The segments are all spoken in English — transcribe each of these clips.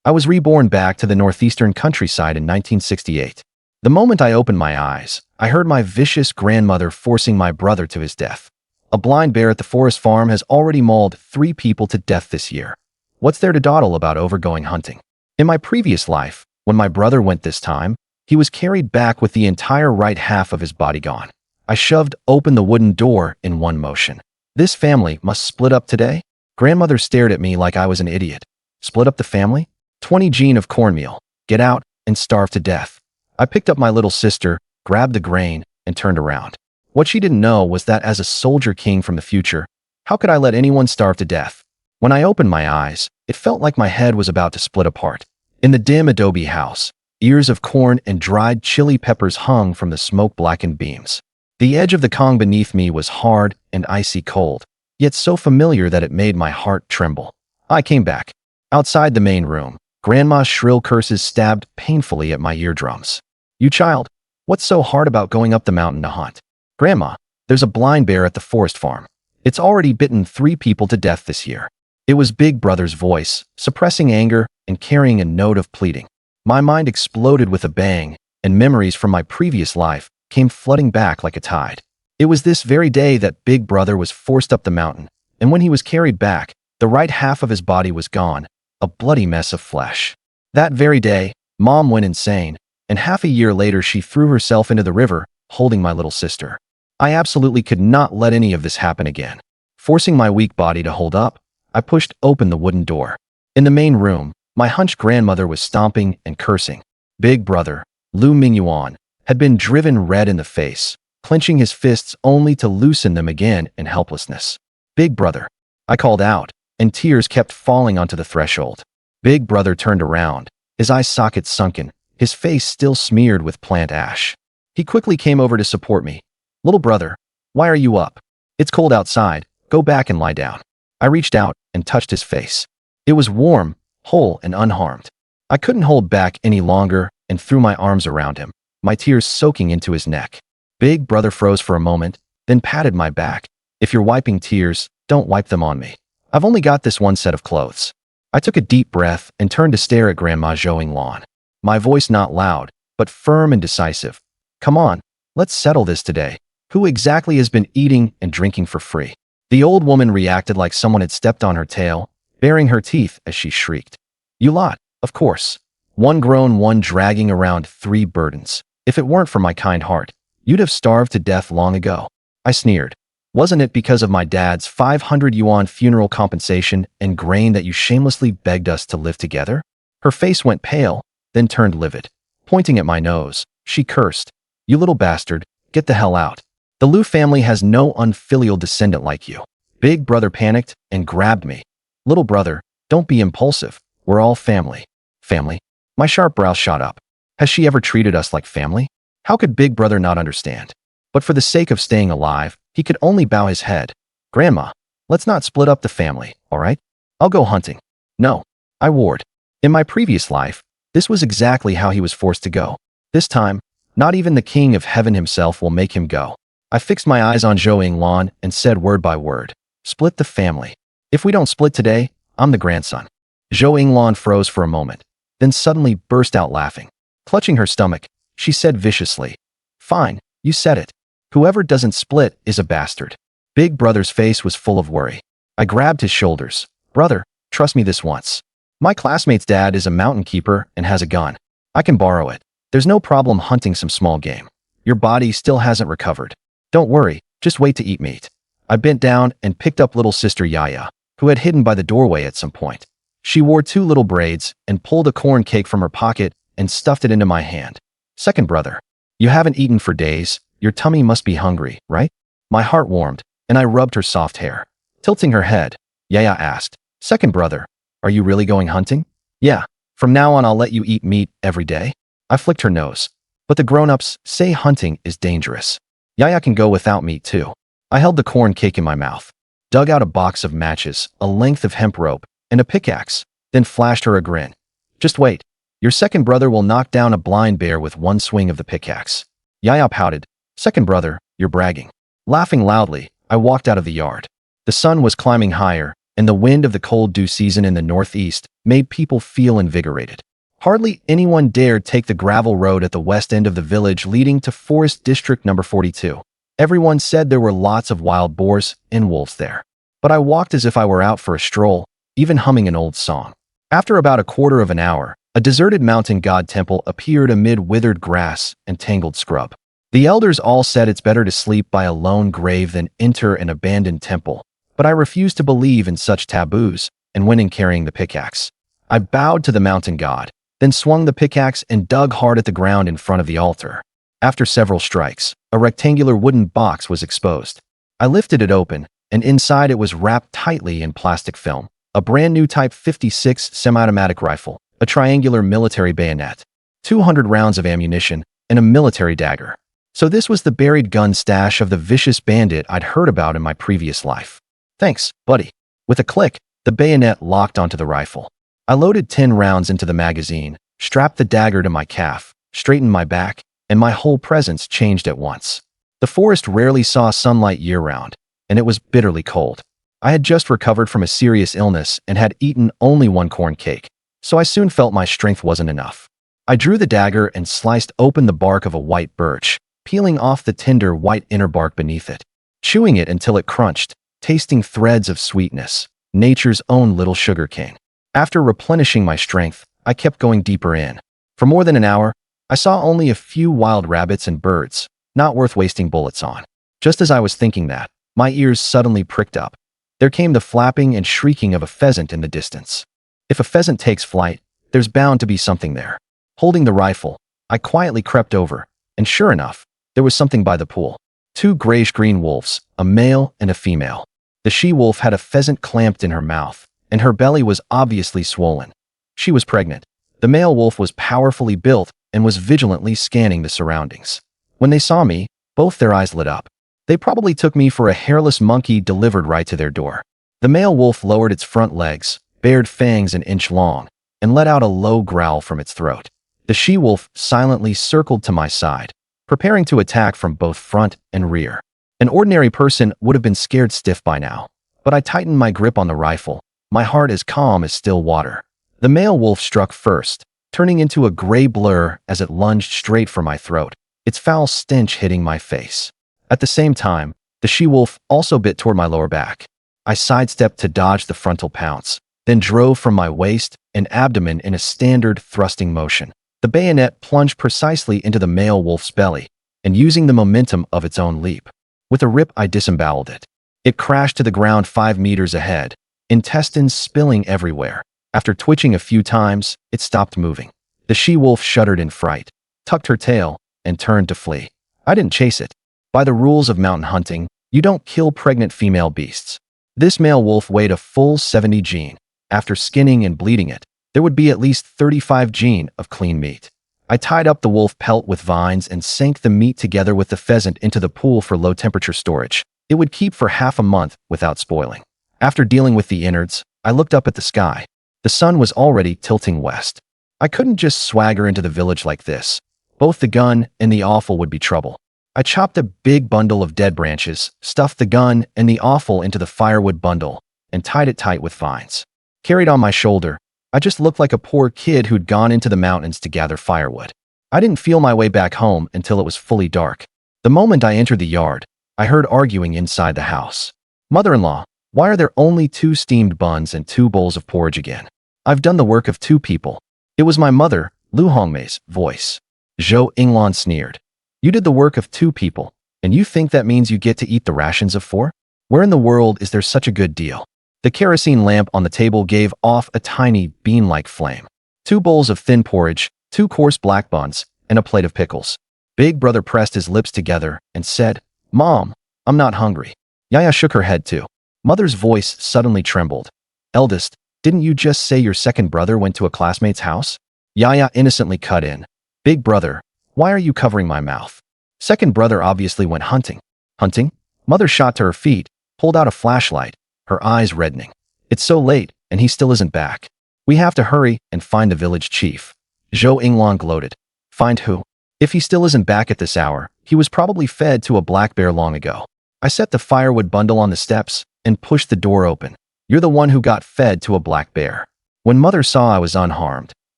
I was reborn back to the northeastern countryside in 1968. The moment I opened my eyes, I heard my vicious grandmother forcing my brother to his death. A blind bear at the forest farm has already mauled 3 people to death this year. What's there to dawdle about overgoing hunting? In my previous life, when my brother went this time, he was carried back with the entire right half of his body gone. I shoved open the wooden door in one motion. This family must split up today? Grandmother stared at me like I was an idiot. Split up the family? 20 gene of cornmeal. Get out and starve to death. I picked up my little sister, grabbed the grain, and turned around. What she didn't know was that as a soldier king from the future, how could I let anyone starve to death? When I opened my eyes, it felt like my head was about to split apart. In the dim adobe house, ears of corn and dried chili peppers hung from the smoke-blackened beams. The edge of the Kong beneath me was hard and icy cold, yet so familiar that it made my heart tremble. I came back. Outside the main room, Grandma's shrill curses stabbed painfully at my eardrums. "You child, what's so hard about going up the mountain to hunt?" "Grandma, there's a blind bear at the forest farm. It's already bitten 3 people to death this year." It was Big Brother's voice, suppressing anger and carrying a note of pleading. My mind exploded with a bang, and memories from my previous life came flooding back like a tide. It was this very day that Big Brother was forced up the mountain, and when he was carried back, the right half of his body was gone, a bloody mess of flesh. That very day, Mom went insane, and half a year later she threw herself into the river, holding my little sister. I absolutely could not let any of this happen again. Forcing my weak body to hold up, I pushed open the wooden door. In the main room, my hunched grandmother was stomping and cursing. Big Brother, Lu Mingyuan, had been driven red in the face, clenching his fists only to loosen them again in helplessness. "Big Brother," I called out, and tears kept falling onto the threshold. Big Brother turned around, his eye sockets sunken, his face still smeared with plant ash. He quickly came over to support me. "Little brother, why are you up? It's cold outside, go back and lie down." I reached out and touched his face. It was warm, whole, and unharmed. I couldn't hold back any longer and threw my arms around him, my tears soaking into his neck. Big Brother froze for a moment, then patted my back. "If you're wiping tears, don't wipe them on me. I've only got this one set of clothes." I took a deep breath and turned to stare at Grandma Zhouing Lan. My voice not loud, but firm and decisive. "Come on, let's settle this today. Who exactly has been eating and drinking for free?" The old woman reacted like someone had stepped on her tail, baring her teeth as she shrieked. "You lot, of course. One grown, one dragging around 3 burdens. If it weren't for my kind heart, you'd have starved to death long ago." I sneered. "Wasn't it because of my dad's 500 yuan funeral compensation and grain that you shamelessly begged us to live together?" Her face went pale, then turned livid. Pointing at my nose, she cursed. "You little bastard, get the hell out. The Liu family has no unfilial descendant like you." Big Brother panicked and grabbed me. "Little brother, don't be impulsive. We're all family." "Family?" My sharp brows shot up. Has she ever treated us like family? How could Big Brother not understand? But for the sake of staying alive, he could only bow his head. "Grandma, let's not split up the family, all right? I'll go hunting." "No," I warned. In my previous life, this was exactly how he was forced to go. This time, not even the king of heaven himself will make him go. I fixed my eyes on Zhouing Lan and said word by word, "Split the family. If we don't split today, I'm the grandson." Zhouing Lan froze for a moment, then suddenly burst out laughing. Clutching her stomach, she said viciously, "Fine, you said it. Whoever doesn't split is a bastard." Big Brother's face was full of worry. I grabbed his shoulders. "Brother, trust me this once. My classmate's dad is a mountain keeper and has a gun. I can borrow it. There's no problem hunting some small game. Your body still hasn't recovered. Don't worry, just wait to eat meat." I bent down and picked up little sister Yaya, who had hidden by the doorway at some point. She wore 2 little braids and pulled a corn cake from her pocket and stuffed it into my hand. "Second brother, you haven't eaten for days. Your tummy must be hungry, right?" My heart warmed, and I rubbed her soft hair. Tilting her head, Yaya asked, "Second brother, are you really going hunting?" "Yeah, from now on I'll let you eat meat every day." I flicked her nose. "But the grown-ups say hunting is dangerous. Yaya can go without meat too." I held the corn cake in my mouth, dug out a box of matches, a length of hemp rope, and a pickaxe, then flashed her a grin. "Just wait. Your second brother will knock down a blind bear with one swing of the pickaxe." Yaya pouted. "Second brother, you're bragging." Laughing loudly, I walked out of the yard. The sun was climbing higher, and the wind of the cold dew season in the northeast made people feel invigorated. Hardly anyone dared take the gravel road at the west end of the village leading to Forest District number 42. Everyone said there were lots of wild boars and wolves there. But I walked as if I were out for a stroll, even humming an old song. After about a quarter of an hour, a deserted mountain god temple appeared amid withered grass and tangled scrub. The elders all said it's better to sleep by a lone grave than enter an abandoned temple, but I refused to believe in such taboos and went in carrying the pickaxe. I bowed to the mountain god, then swung the pickaxe and dug hard at the ground in front of the altar. After several strikes, a rectangular wooden box was exposed. I lifted it open, and inside it was wrapped tightly in plastic film. A brand new Type 56 semi-automatic rifle, a triangular military bayonet, 200 rounds of ammunition, and a military dagger. So this was the buried gun stash of the vicious bandit I'd heard about in my previous life. Thanks, buddy. With a click, the bayonet locked onto the rifle. I loaded 10 rounds into the magazine, strapped the dagger to my calf, straightened my back, and my whole presence changed at once. The forest rarely saw sunlight year-round, and it was bitterly cold. I had just recovered from a serious illness and had eaten only one corn cake, so I soon felt my strength wasn't enough. I drew the dagger and sliced open the bark of a white birch, peeling off the tender white inner bark beneath it, chewing it until it crunched, tasting threads of sweetness, nature's own little sugar cane. After replenishing my strength, I kept going deeper in. For more than an hour, I saw only a few wild rabbits and birds, not worth wasting bullets on. Just as I was thinking that, my ears suddenly pricked up. There came the flapping and shrieking of a pheasant in the distance. If a pheasant takes flight, there's bound to be something there. Holding the rifle, I quietly crept over, and sure enough, there was something by the pool. 2 grayish-green wolves, a male and a female. The she-wolf had a pheasant clamped in her mouth, and her belly was obviously swollen. She was pregnant. The male wolf was powerfully built and was vigilantly scanning the surroundings. When they saw me, both their eyes lit up. They probably took me for a hairless monkey delivered right to their door. The male wolf lowered its front legs, bared fangs an inch long, and let out a low growl from its throat. The she-wolf silently circled to my side, preparing to attack from both front and rear. An ordinary person would have been scared stiff by now, but I tightened my grip on the rifle, my heart as calm as still water. The male wolf struck first, turning into a gray blur as it lunged straight for my throat, its foul stench hitting my face. At the same time, the she-wolf also bit toward my lower back. I sidestepped to dodge the frontal pounce, then drove from my waist and abdomen in a standard thrusting motion. The bayonet plunged precisely into the male wolf's belly, and using the momentum of its own leap. With a rip, I disemboweled it. It crashed to the ground 5 meters ahead, intestines spilling everywhere. After twitching a few times, it stopped moving. The she-wolf shuddered in fright, tucked her tail, and turned to flee. I didn't chase it. By the rules of mountain hunting, you don't kill pregnant female beasts. This male wolf weighed a full 70 gene. After skinning and bleeding it, there would be at least 35 gene of clean meat. I tied up the wolf pelt with vines and sank the meat together with the pheasant into the pool for low-temperature storage. It would keep for half a month without spoiling. After dealing with the innards, I looked up at the sky. The sun was already tilting west. I couldn't just swagger into the village like this. Both the gun and the offal would be trouble. I chopped a big bundle of dead branches, stuffed the gun and the offal into the firewood bundle, and tied it tight with vines. Carried on my shoulder, I just looked like a poor kid who'd gone into the mountains to gather firewood. I didn't feel my way back home until it was fully dark. The moment I entered the yard, I heard arguing inside the house. Mother-in-law, why are there only 2 steamed buns and 2 bowls of porridge again? I've done the work of 2 people. It was my mother, Lu Hongmei's voice. Zhou Yinglan sneered. You did the work of 2 people, and you think that means you get to eat the rations of 4? Where in the world is there such a good deal? The kerosene lamp on the table gave off a tiny bean-like flame. 2 bowls of thin porridge, 2 coarse black buns, and a plate of pickles. Big brother pressed his lips together and said, Mom, I'm not hungry. Yaya shook her head too. Mother's voice suddenly trembled. Eldest, didn't you just say your second brother went to a classmate's house? Yaya innocently cut in. Big brother, why are you covering my mouth? Second brother obviously went hunting. Hunting? Mother shot to her feet, pulled out a flashlight, her eyes reddening. It's so late, and he still isn't back. We have to hurry and find the village chief. Zhou Yinglan gloated. Find who? If he still isn't back at this hour, he was probably fed to a black bear long ago. I set the firewood bundle on the steps and pushed the door open. You're the one who got fed to a black bear." When mother saw I was unharmed,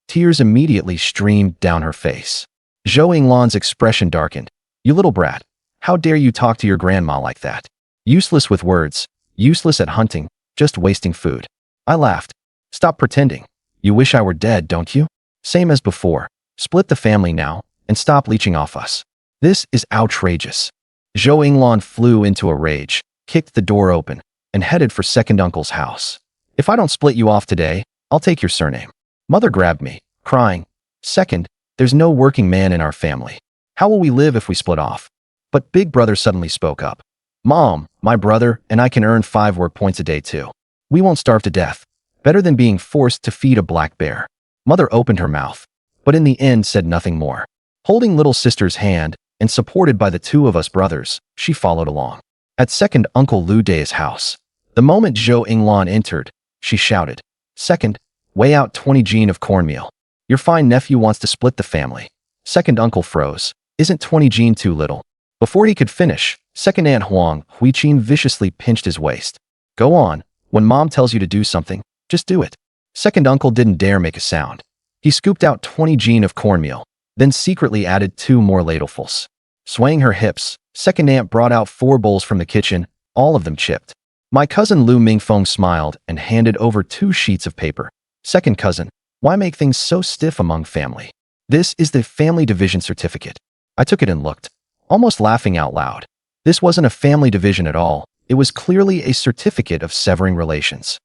tears immediately streamed down her face. Zhou Yinglan's expression darkened. "You little brat. How dare you talk to your grandma like that? Useless with words, useless at hunting, just wasting food." I laughed. "Stop pretending. You wish I were dead, don't you? Same as before. Split the family now, and stop leeching off us. This is outrageous." Zhou Yinglan flew into a rage, kicked the door open, and headed for second uncle's house. "If I don't split you off today, I'll take your surname." Mother grabbed me, crying, "Second, there's no working man in our family. How will we live if we split off?" But big brother suddenly spoke up. "Mom, my brother and I can earn 5 work points a day too. We won't starve to death. Better than being forced to feed a black bear." Mother opened her mouth, but in the end said nothing more. Holding little sister's hand and supported by the 2 of us brothers, she followed along. At second Uncle Lu Day's house, the moment Zhou Yinglan entered, she shouted, "Second, weigh out 20 gene of cornmeal. Your fine nephew wants to split the family." Second uncle froze. "Isn't 20 gene too little?" Before he could finish, second aunt Huang Huiqin viciously pinched his waist. "Go on. When mom tells you to do something, just do it." Second uncle didn't dare make a sound. He scooped out 20 gene of cornmeal, then secretly added 2 more ladlefuls. Swaying her hips, second aunt brought out 4 bowls from the kitchen, all of them chipped. My cousin Lu Mingfeng smiled and handed over 2 sheets of paper. "Second cousin, why make things so stiff among family? This is the family division certificate." I took it and looked, almost laughing out loud. This wasn't a family division at all. It was clearly a certificate of severing relations.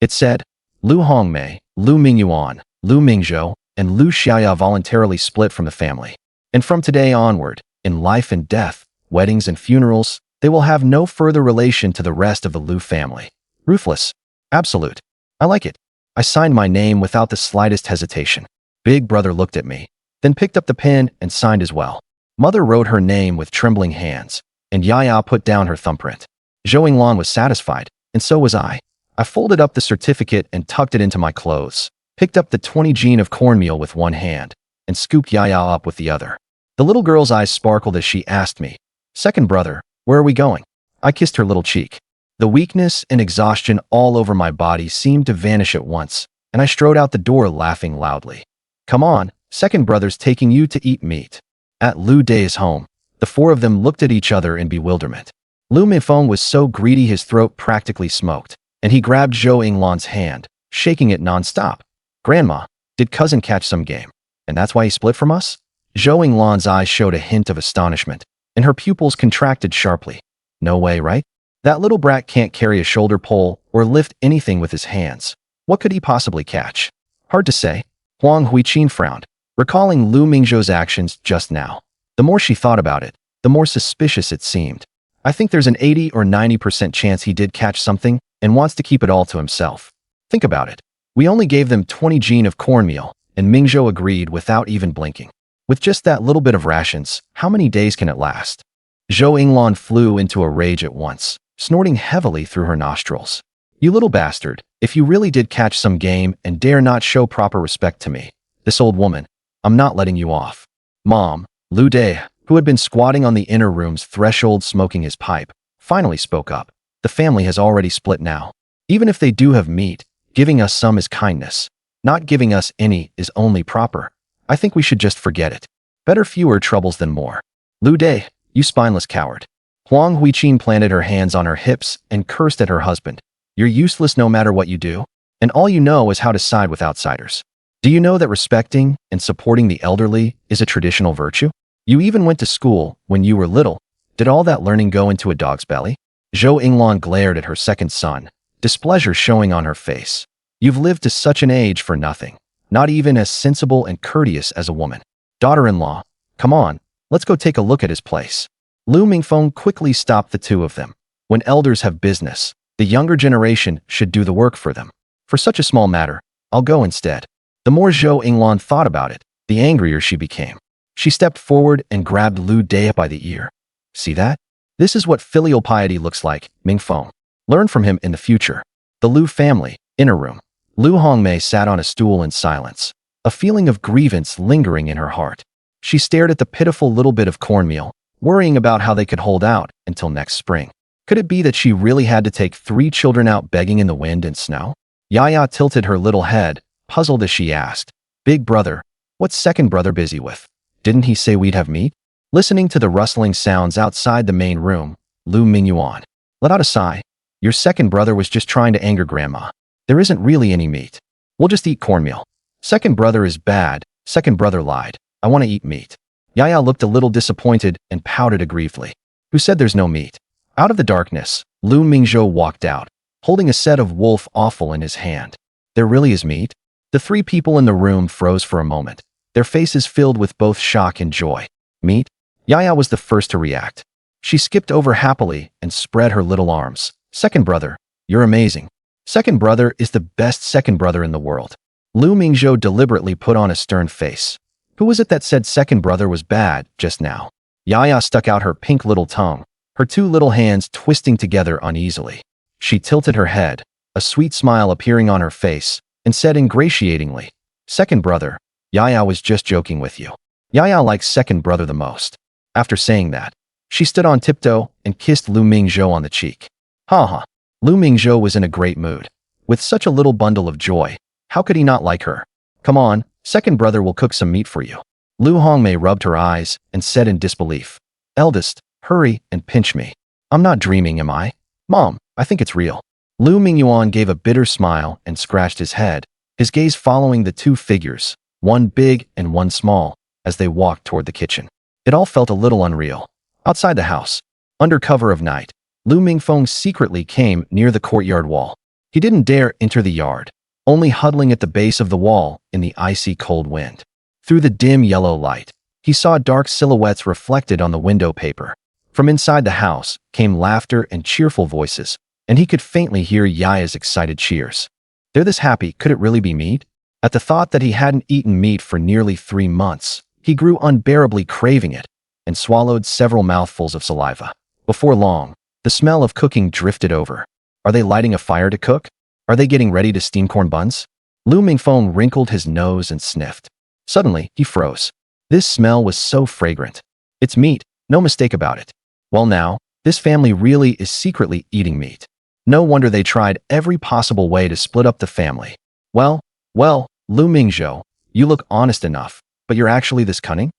It said, "Lu Hongmei, Lu Mingyuan, Lu Mingzhou, and Lu Xiaoya voluntarily split from the family. And from today onward, in life and death, weddings and funerals, they will have no further relation to the rest of the Lu family." Ruthless. Absolute. I like it. I signed my name without the slightest hesitation. Big brother looked at me, then picked up the pen and signed as well. Mother wrote her name with trembling hands, and Yaya put down her thumbprint. Zhou Yinglan was satisfied, and so was I. I folded up the certificate and tucked it into my clothes, picked up the 20 gene of cornmeal with one hand, and scooped Yaya up with the other. The little girl's eyes sparkled as she asked me, "Second brother, where are we going?" I kissed her little cheek. The weakness and exhaustion all over my body seemed to vanish at once, and I strode out the door laughing loudly. "Come on, second brother's taking you to eat meat." At Lu Day's home, the 4 of them looked at each other in bewilderment. Lu Mifeng was so greedy his throat practically smoked, and he grabbed Zhou Yinglan's hand, shaking it nonstop. "Grandma, did cousin catch some game? And that's why he split from us?" Zhou Yinglan's eyes showed a hint of astonishment, and her pupils contracted sharply. "No way, right? That little brat can't carry a shoulder pole or lift anything with his hands. What could he possibly catch?" "Hard to say." Huang Huiqin frowned, recalling Lu Mingzhou's actions just now. The more she thought about it, the more suspicious it seemed. "I think there's an 80 or 90% chance he did catch something and wants to keep it all to himself. Think about it. We only gave them 20 gene of cornmeal, and Mingzhou agreed without even blinking. With just that little bit of rations, how many days can it last?" Zhou Yinglan flew into a rage at once, snorting heavily through her nostrils. "You little bastard, if you really did catch some game and dare not show proper respect to me, this old woman, I'm not letting you off." Mom, Lu Day, who had been squatting on the inner room's threshold smoking his pipe, finally spoke up. "The family has already split now. Even if they do have meat, giving us some is kindness. Not giving us any is only proper. I think we should just forget it. Better fewer troubles than more." "Lu Day, you spineless coward." Huang Huiqin planted her hands on her hips and cursed at her husband. "You're useless no matter what you do, and all you know is how to side with outsiders. Do you know that respecting and supporting the elderly is a traditional virtue? You even went to school when you were little. Did all that learning go into a dog's belly?" Zhou Yinglan glared at her second son, displeasure showing on her face. "You've lived to such an age for nothing, not even as sensible and courteous as a woman. Daughter-in-law, come on, let's go take a look at his place." Lu Mingfeng quickly stopped the 2 of them. When elders have business, the younger generation should do the work for them. For such a small matter, I'll go instead. The more Zhou Yinglan thought about it, the angrier she became. She stepped forward and grabbed Lu Daya by the ear. "See that? This is what filial piety looks like, Mingfeng. Learn from him in the future." The Lu family, inner room. Lu Hongmei sat on a stool in silence, a feeling of grievance lingering in her heart. She stared at the pitiful little bit of cornmeal, worrying about how they could hold out until next spring. Could it be that she really had to take 3 children out begging in the wind and snow? Yaya tilted her little head, puzzled as she asked, "Big brother, what's second brother busy with? Didn't he say we'd have meat?" Listening to the rustling sounds outside the main room, Lu Mingyuan let out a sigh. "Your second brother was just trying to anger Grandma. There isn't really any meat. We'll just eat cornmeal." "Second brother is bad," second brother lied. "I want to eat meat." Yaya looked a little disappointed and pouted aggrievely. "Who said there's no meat?" Out of the darkness, Lu Mingzhou walked out, holding a set of wolf offal in his hand. "There really is meat?" The 3 people in the room froze for a moment, their faces filled with both shock and joy. "Meat?" Yaya was the first to react. She skipped over happily and spread her little arms. "Second brother, you're amazing. Second brother is the best second brother in the world." Lu Mingzhou deliberately put on a stern face. "Who was it that said second brother was bad just now?" Yaya stuck out her pink little tongue, her 2 little hands twisting together uneasily. She tilted her head, a sweet smile appearing on her face, and said ingratiatingly, "Second brother, Yaya was just joking with you. Yaya likes second brother the most." After saying that, she stood on tiptoe and kissed Lu Mingzhou on the cheek. Ha ha. Lu Mingzhou was in a great mood. With such a little bundle of joy, how could he not like her? "Come on, second brother will cook some meat for you." Lu Hongmei rubbed her eyes and said in disbelief, "Eldest, hurry and pinch me. I'm not dreaming, am I? Mom, I think it's real." Lu Mingyuan gave a bitter smile and scratched his head, his gaze following the 2 figures, one big and one small, as they walked toward the kitchen. It all felt a little unreal. Outside the house, under cover of night, Lu Mingfeng secretly came near the courtyard wall. He didn't dare enter the yard, only huddling at the base of the wall in the icy cold wind. Through the dim yellow light, he saw dark silhouettes reflected on the window paper. From inside the house came laughter and cheerful voices, and he could faintly hear Yaya's excited cheers. They're this happy, could it really be meat? At the thought that he hadn't eaten meat for nearly 3 months, he grew unbearably craving it and swallowed several mouthfuls of saliva. Before long, the smell of cooking drifted over. Are they lighting a fire to cook? Are they getting ready to steam corn buns? Lu Mingfeng wrinkled his nose and sniffed. Suddenly, he froze. This smell was so fragrant. It's meat, no mistake about it. Well now, this family really is secretly eating meat. No wonder they tried every possible way to split up the family. Well, Lu Mingzhou, you look honest enough, but you're actually this cunning?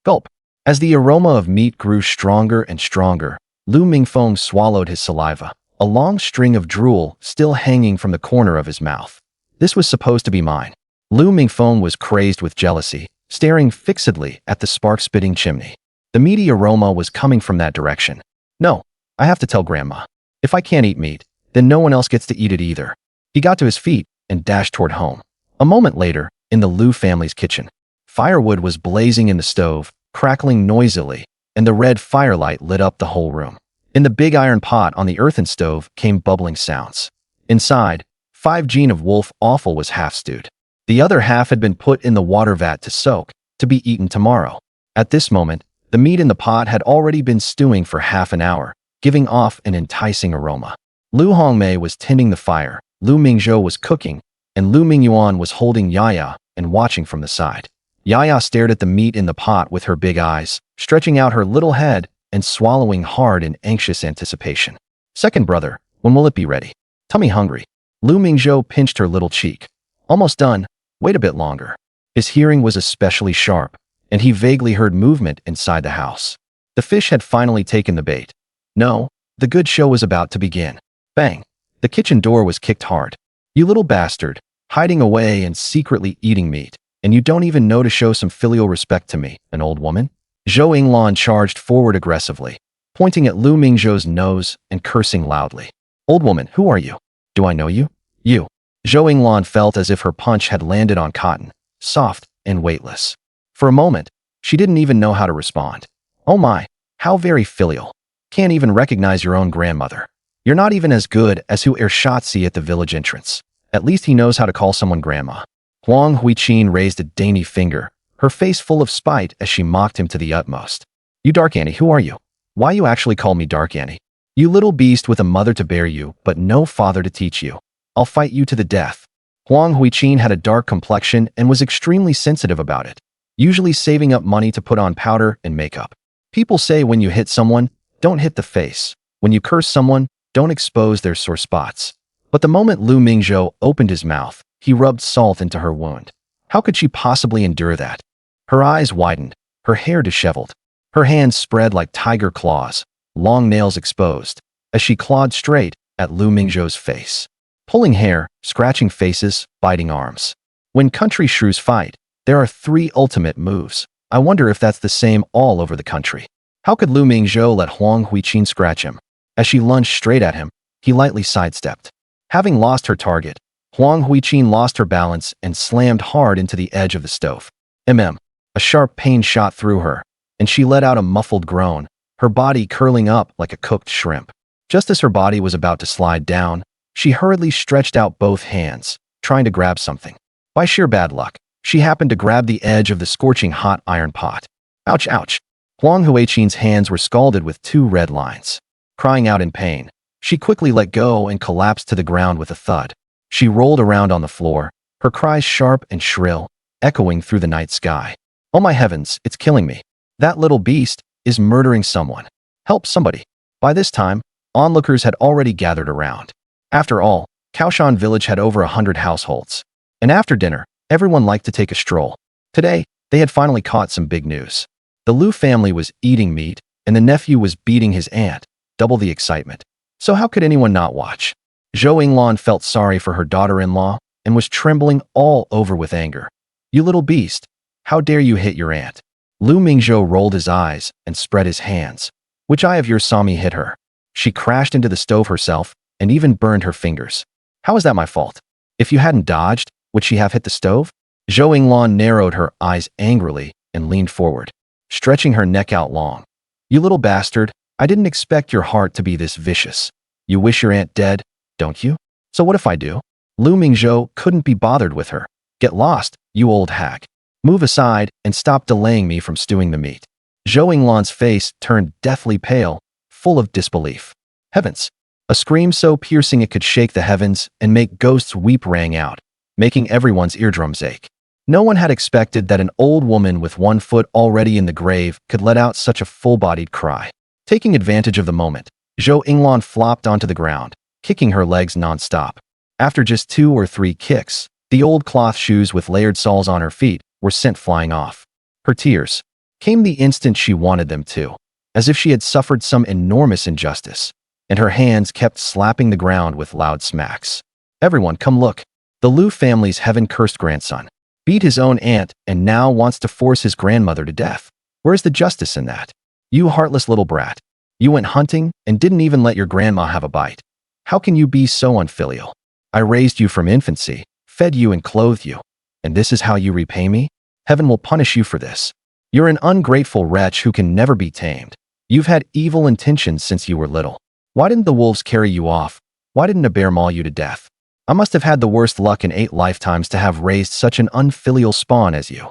Gulp. As the aroma of meat grew stronger and stronger, Lu Mingfeng swallowed his saliva, a long string of drool still hanging from the corner of his mouth. This was supposed to be mine. Lu Mingfeng was crazed with jealousy, staring fixedly at the spark-spitting chimney. The meaty aroma was coming from that direction. "No, I have to tell Grandma. If I can't eat meat, then no one else gets to eat it either." He got to his feet and dashed toward home. A moment later, in the Lu family's kitchen, firewood was blazing in the stove, crackling noisily, and the red firelight lit up the whole room. In the big iron pot on the earthen stove came bubbling sounds. Inside, 5 gene of wolf offal was half-stewed. The other half had been put in the water vat to soak, to be eaten tomorrow. At this moment, the meat in the pot had already been stewing for half an hour, giving off an enticing aroma. Lu Hongmei was tending the fire, Lu Mingzhou was cooking, and Lu Mingyuan was holding Yaya and watching from the side. Yaya stared at the meat in the pot with her big eyes, stretching out her little head and swallowing hard in anxious anticipation. "Second brother, when will it be ready? Tummy hungry." Lu Mingzhou pinched her little cheek. "Almost done. Wait a bit longer." His hearing was especially sharp, and he vaguely heard movement inside the house. The fish had finally taken the bait. No, the good show was about to begin. Bang! The kitchen door was kicked hard. "You little bastard, hiding away and secretly eating meat, and you don't even know to show some filial respect to me, an old woman?" Zhou Yinglan charged forward aggressively, pointing at Lu Mingzhou's nose and cursing loudly. "Old woman, who are you? Do I know you?" "You." Zhou Yinglan felt as if her punch had landed on cotton, soft and weightless. For a moment, she didn't even know how to respond. "Oh my, how very filial. Can't even recognize your own grandmother. You're not even as good as Hu Ershotzi at the village entrance. At least he knows how to call someone grandma." Huang Huiqin raised a dainty finger, her face full of spite as she mocked him to the utmost. "You Dark Annie, who are you? Why you actually call me Dark Annie? You little beast with a mother to bear you, but no father to teach you. I'll fight you to the death." Huang Huiqin had a dark complexion and was extremely sensitive about it, usually saving up money to put on powder and makeup. People say when you hit someone, don't hit the face. When you curse someone, don't expose their sore spots. But the moment Lu Mingzhou opened his mouth, he rubbed salt into her wound. How could she possibly endure that? Her eyes widened, her hair disheveled, her hands spread like tiger claws, long nails exposed, as she clawed straight at Lu Mingzhou's face. Pulling hair, scratching faces, biting arms. When country shrews fight, there are 3 ultimate moves. I wonder if that's the same all over the country. How could Lu Mingzhou let Huang Huiqin scratch him? As she lunged straight at him, he lightly sidestepped. Having lost her target, Huang Huiqin lost her balance and slammed hard into the edge of the stove. A sharp pain shot through her, and she let out a muffled groan, her body curling up like a cooked shrimp. Just as her body was about to slide down, she hurriedly stretched out both hands, trying to grab something. By sheer bad luck, she happened to grab the edge of the scorching hot iron pot. Ouch, ouch. Huang Huiqin's hands were scalded with 2 red lines. Crying out in pain, she quickly let go and collapsed to the ground with a thud. She rolled around on the floor, her cries sharp and shrill, echoing through the night sky. Oh my heavens, it's killing me. That little beast is murdering someone. Help somebody. By this time, onlookers had already gathered around. After all, Kaoshan village had over 100 households. And after dinner, everyone liked to take a stroll. Today, they had finally caught some big news. The Lu family was eating meat, and the nephew was beating his aunt, double the excitement. So how could anyone not watch? Zhou Yinglan felt sorry for her daughter-in-law and was trembling all over with anger. You little beast, how dare you hit your aunt? Lu Mingzhou rolled his eyes and spread his hands. Which eye of yours saw me hit her? She crashed into the stove herself and even burned her fingers. How is that my fault? If you hadn't dodged, would she have hit the stove? Zhou Yinglan narrowed her eyes angrily and leaned forward, stretching her neck out long. You little bastard, I didn't expect your heart to be this vicious. You wish your aunt dead, don't you? So what if I do? Lu Mingzhou couldn't be bothered with her. Get lost, you old hag. Move aside and stop delaying me from stewing the meat. Zhou Yinglan's face turned deathly pale, full of disbelief. Heavens! A scream so piercing it could shake the heavens and make ghosts weep rang out, making everyone's eardrums ache. No one had expected that an old woman with 1 foot already in the grave could let out such a full-bodied cry. Taking advantage of the moment, Zhou Yinglan flopped onto the ground, kicking her legs non-stop. After just 2 or 3 kicks, the old cloth shoes with layered soles on her feet were sent flying off. Her tears came the instant she wanted them to, as if she had suffered some enormous injustice, and her hands kept slapping the ground with loud smacks. Everyone, come look. The Lu family's heaven-cursed grandson beat his own aunt and now wants to force his grandmother to death. Where's the justice in that? You heartless little brat. You went hunting and didn't even let your grandma have a bite. How can you be so unfilial? I raised you from infancy, fed you and clothed you, and this is how you repay me? Heaven will punish you for this. You're an ungrateful wretch who can never be tamed. You've had evil intentions since you were little. Why didn't the wolves carry you off? Why didn't a bear maul you to death? I must have had the worst luck in 8 lifetimes to have raised such an unfilial spawn as you.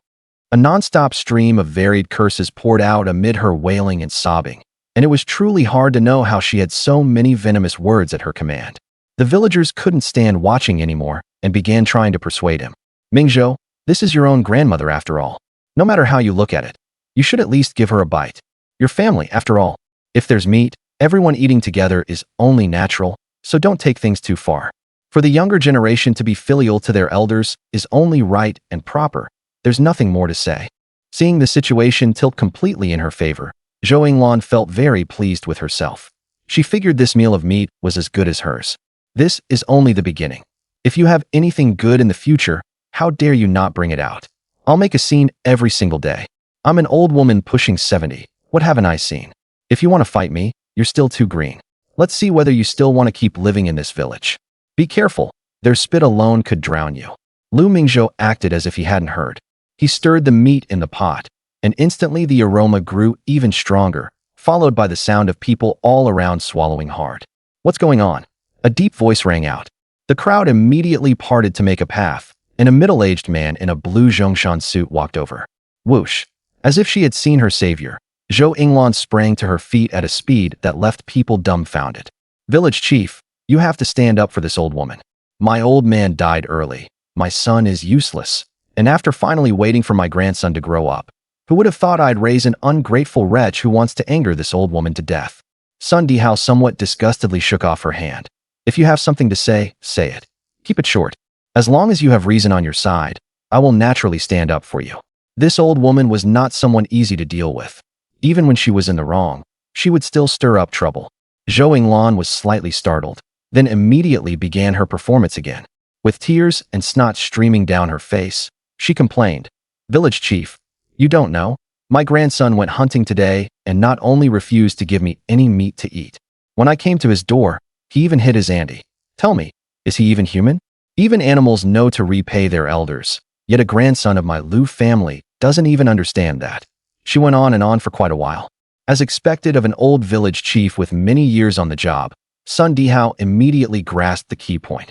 A non-stop stream of varied curses poured out amid her wailing and sobbing, and it was truly hard to know how she had so many venomous words at her command. The villagers couldn't stand watching anymore and began trying to persuade him. Mingzhou, this is your own grandmother after all. No matter how you look at it, you should at least give her a bite. Your family, after all. If there's meat, everyone eating together is only natural, so don't take things too far. For the younger generation to be filial to their elders is only right and proper. There's nothing more to say. Seeing the situation tilt completely in her favor, Zhou Yinglan felt very pleased with herself. She figured this meal of meat was as good as hers. This is only the beginning. If you have anything good in the future, how dare you not bring it out? I'll make a scene every single day. I'm an old woman pushing 70. What haven't I seen? If you want to fight me, you're still too green. Let's see whether you still want to keep living in this village. Be careful. Their spit alone could drown you. Lu Mingzhou acted as if he hadn't heard. He stirred the meat in the pot, and instantly the aroma grew even stronger, followed by the sound of people all around swallowing hard. What's going on? A deep voice rang out. The crowd immediately parted to make a path, and a middle-aged man in a blue Zhongshan suit walked over. Whoosh! As if she had seen her savior, Zhou Yinglan sprang to her feet at a speed that left people dumbfounded. Village chief, you have to stand up for this old woman. My old man died early. My son is useless. And after finally waiting for my grandson to grow up, who would have thought I'd raise an ungrateful wretch who wants to anger this old woman to death? Sun Dihao somewhat disgustedly shook off her hand. If you have something to say, say it. Keep it short. As long as you have reason on your side, I will naturally stand up for you. This old woman was not someone easy to deal with. Even when she was in the wrong, she would still stir up trouble. Zhou Yinglan was slightly startled, then immediately began her performance again. With tears and snot streaming down her face, she complained, "Village chief, you don't know? My grandson went hunting today and not only refused to give me any meat to eat. When I came to his door, he even hit his ante. Tell me, is he even human? Even animals know to repay their elders, yet a grandson of my Lu family doesn't even understand that." She went on and on for quite a while. As expected of an old village chief with many years on the job, Sun Dihao immediately grasped the key point.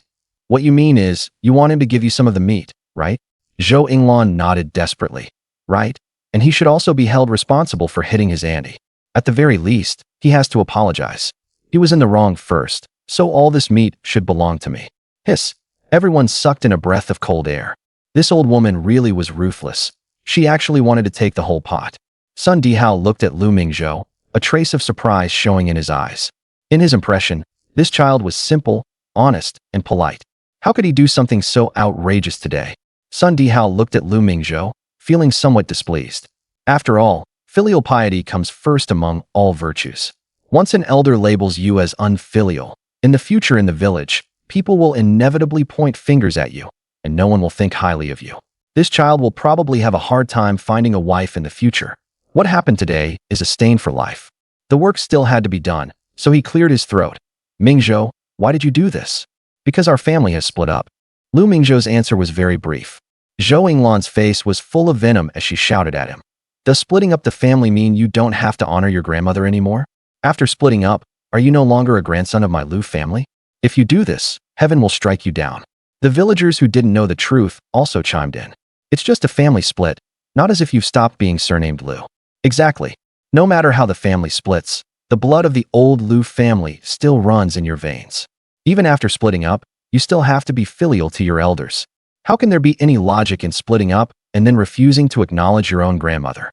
"What you mean is, you want him to give you some of the meat, right?" Zhou Yinglan nodded desperately. "Right? And he should also be held responsible for hitting his ante. At the very least, he has to apologize. He was in the wrong first, so all this meat should belong to me." Hiss! Everyone sucked in a breath of cold air. This old woman really was ruthless. She actually wanted to take the whole pot. Sun Dihao looked at Lu Mingzhou, a trace of surprise showing in his eyes. In his impression, this child was simple, honest, and polite. How could he do something so outrageous today? Sun Dihao looked at Lu Mingzhou, feeling somewhat displeased. After all, filial piety comes first among all virtues. Once an elder labels you as unfilial, in the future in the village, people will inevitably point fingers at you, and no one will think highly of you. This child will probably have a hard time finding a wife in the future. What happened today is a stain for life. The work still had to be done, so he cleared his throat. "Mingzhou, why did you do this?" "Because our family has split up." Lu Mingzhou's answer was very brief. Zhou Yinglan's face was full of venom as she shouted at him. "Does splitting up the family mean you don't have to honor your grandmother anymore? After splitting up, are you no longer a grandson of my Lu family? If you do this, heaven will strike you down." The villagers who didn't know the truth also chimed in. "It's just a family split, not as if you've stopped being surnamed Lu." "Exactly. No matter how the family splits, the blood of the old Lu family still runs in your veins. Even after splitting up, you still have to be filial to your elders. How can there be any logic in splitting up and then refusing to acknowledge your own grandmother?"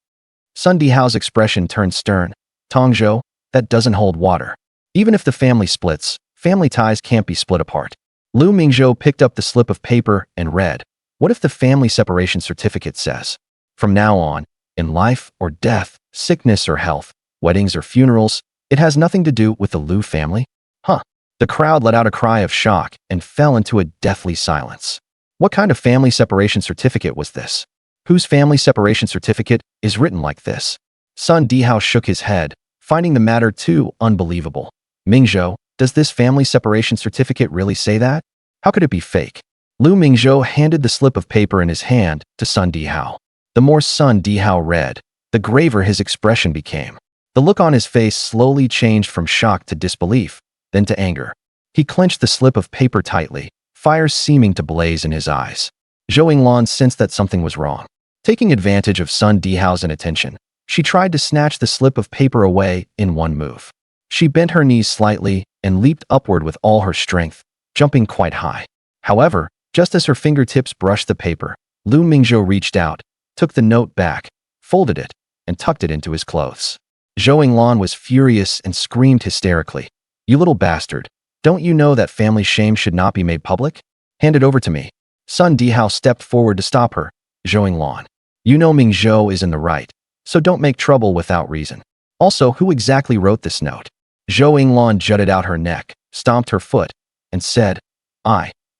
Sun Dihao's expression turned stern. "Tongzhou, that doesn't hold water. Even if the family splits, family ties can't be split apart." Lu Mingzhou picked up the slip of paper and read, "What if the family separation certificate says, from now on, in life or death, sickness or health, weddings or funerals, it has nothing to do with the Lu family?" Huh. The crowd let out a cry of shock and fell into a deathly silence. What kind of family separation certificate was this? Whose family separation certificate is written like this? Sun Dihao shook his head, finding the matter too unbelievable. "Mingzhou, does this family separation certificate really say that? How could it be fake?" Lu Mingzhou handed the slip of paper in his hand to Sun Dihao. The more Sun Dihao read, the graver his expression became. The look on his face slowly changed from shock to disbelief, then to anger. He clenched the slip of paper tightly, fire seeming to blaze in his eyes. Zhou Yinglan sensed that something was wrong. Taking advantage of Sun Dihao's inattention, she tried to snatch the slip of paper away in one move. She bent her knees slightly and leaped upward with all her strength, jumping quite high. However, just as her fingertips brushed the paper, Lu Mingzhou reached out, took the note back, folded it, and tucked it into his clothes. Zhou Yinglan was furious and screamed hysterically, "You little bastard! Don't you know that family shame should not be made public? Hand it over to me." Sun Dihao stepped forward to stop her. "Zhou Yinglan, you know Mingzhou is in the right, so don't make trouble without reason. Also, who exactly wrote this note?" Zhou Yinglan jutted out her neck, stomped her foot, and said,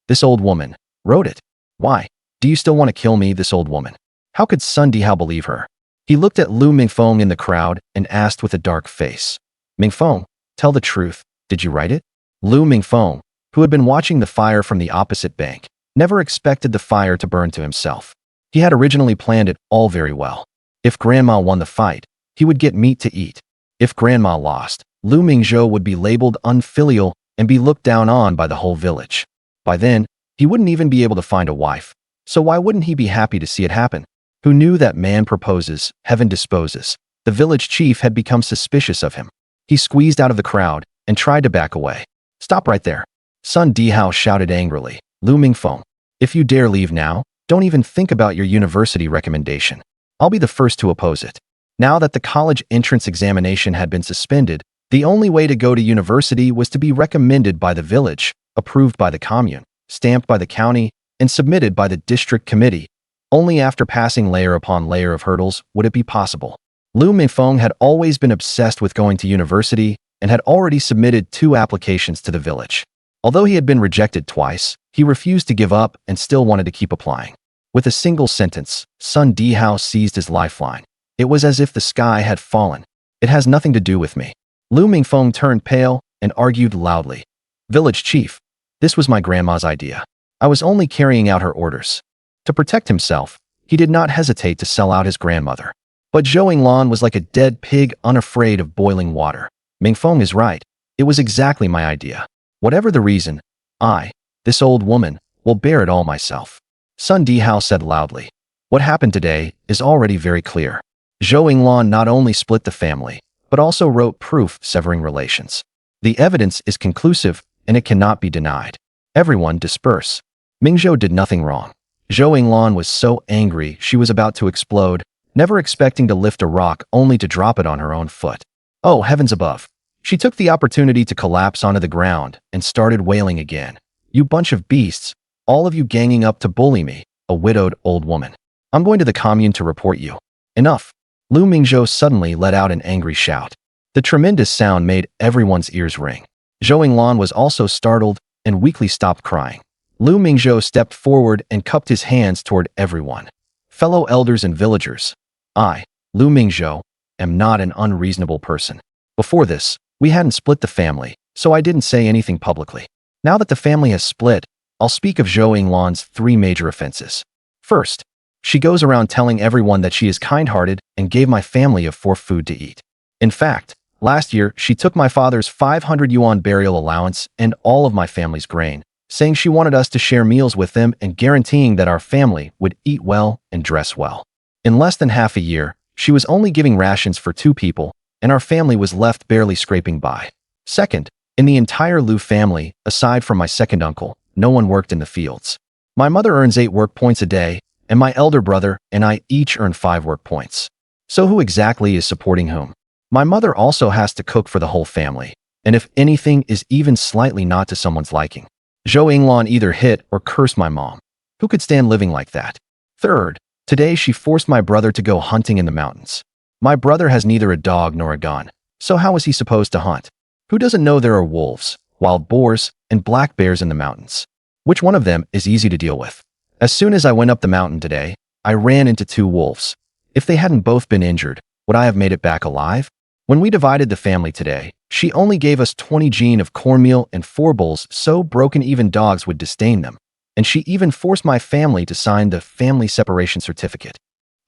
This old woman, wrote it. Why? Do you still want to kill me, this old woman?" How could Sun Dihao believe her? He looked at Lu Mingfeng in the crowd and asked with a dark face, "Mingfeng, tell the truth, did you write it?" Lu Mingfeng, who had been watching the fire from the opposite bank, never expected the fire to burn to himself. He had originally planned it all very well. If Grandma won the fight, he would get meat to eat. If Grandma lost, Lu Mingzhou would be labeled unfilial and be looked down on by the whole village. By then, he wouldn't even be able to find a wife. So why wouldn't he be happy to see it happen? Who knew that man proposes, heaven disposes? The village chief had become suspicious of him. He squeezed out of the crowd and tried to back away. "Stop right there!" Sun Dihao shouted angrily. "Lu Mingfeng, if you dare leave now, don't even think about your university recommendation. I'll be the first to oppose it." Now that the college entrance examination had been suspended, The only way to go to university was to be recommended by the village, approved by the commune, stamped by the county, and submitted by the district committee. Only after passing layer upon layer of hurdles would it be possible. Lu Mingfeng had always been obsessed with going to university and had already submitted 2 applications to the village. Although he had been rejected twice, he refused to give up and still wanted to keep applying. With a single sentence, Sun Dihao seized his lifeline. It was as if the sky had fallen. It has nothing to do with me. Lu Mingfeng turned pale and argued loudly. Village chief, this was my grandma's idea. I was only carrying out her orders. To protect himself, he did not hesitate to sell out his grandmother. But Zhou Yinglan was like a dead pig unafraid of boiling water. Mingfeng is right. It was exactly my idea. Whatever the reason, I, this old woman, will bear it all myself. Sun Dihao said loudly. What happened today is already very clear. Zhou Yinglan not only split the family, but also wrote proof severing relations. The evidence is conclusive, and it cannot be denied. Everyone disperse. Mingzhou did nothing wrong. Zhou Yinglan was so angry she was about to explode, never expecting to lift a rock only to drop it on her own foot. Oh, heavens above. She took the opportunity to collapse onto the ground and started wailing again. You bunch of beasts, all of you ganging up to bully me, a widowed old woman. I'm going to the commune to report you. Enough. Lu Mingzhou suddenly let out an angry shout. The tremendous sound made everyone's ears ring. Zhou Yinglan was also startled and weakly stopped crying. Lu Mingzhou stepped forward and cupped his hands toward everyone. Fellow elders and villagers, I, Lu Mingzhou, am not an unreasonable person. Before this, we hadn't split the family, so I didn't say anything publicly. Now that the family has split, I'll speak of Zhou Yinglan's 3 major offenses. First, she goes around telling everyone that she is kind-hearted and gave my family of 4 food to eat. In fact, last year, she took my father's 500 yuan burial allowance and all of my family's grain, saying she wanted us to share meals with them and guaranteeing that our family would eat well and dress well. In less than half a year, she was only giving rations for 2 people, and our family was left barely scraping by. Second, in the entire Lu family, aside from my second uncle, no one worked in the fields. My mother earns 8 work points a day, and my elder brother and I each earn 5 work points. So who exactly is supporting whom? My mother also has to cook for the whole family, and if anything is even slightly not to someone's liking, Zhou Yinglan either hit or cursed my mom. Who could stand living like that? Third, today she forced my brother to go hunting in the mountains. My brother has neither a dog nor a gun, so how is he supposed to hunt? Who doesn't know there are wolves, wild boars, and black bears in the mountains? Which one of them is easy to deal with? As soon as I went up the mountain today, I ran into 2 wolves. If they hadn't both been injured, would I have made it back alive? When we divided the family today, she only gave us 20 jin of cornmeal and 4 bowls so broken even dogs would disdain them. And she even forced my family to sign the family separation certificate.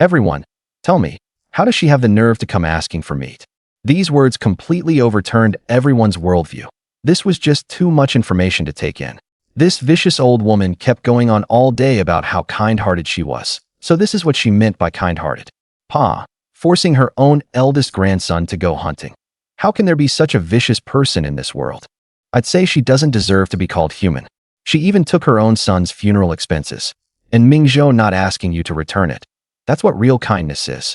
Everyone, tell me, how does she have the nerve to come asking for meat? These words completely overturned everyone's worldview. This was just too much information to take in. This vicious old woman kept going on all day about how kind-hearted she was. So this is what she meant by kind-hearted. Forcing her own eldest grandson to go hunting. How can there be such a vicious person in this world? I'd say she doesn't deserve to be called human. She even took her own son's funeral expenses. And Mingzhou not asking you to return it. That's what real kindness is.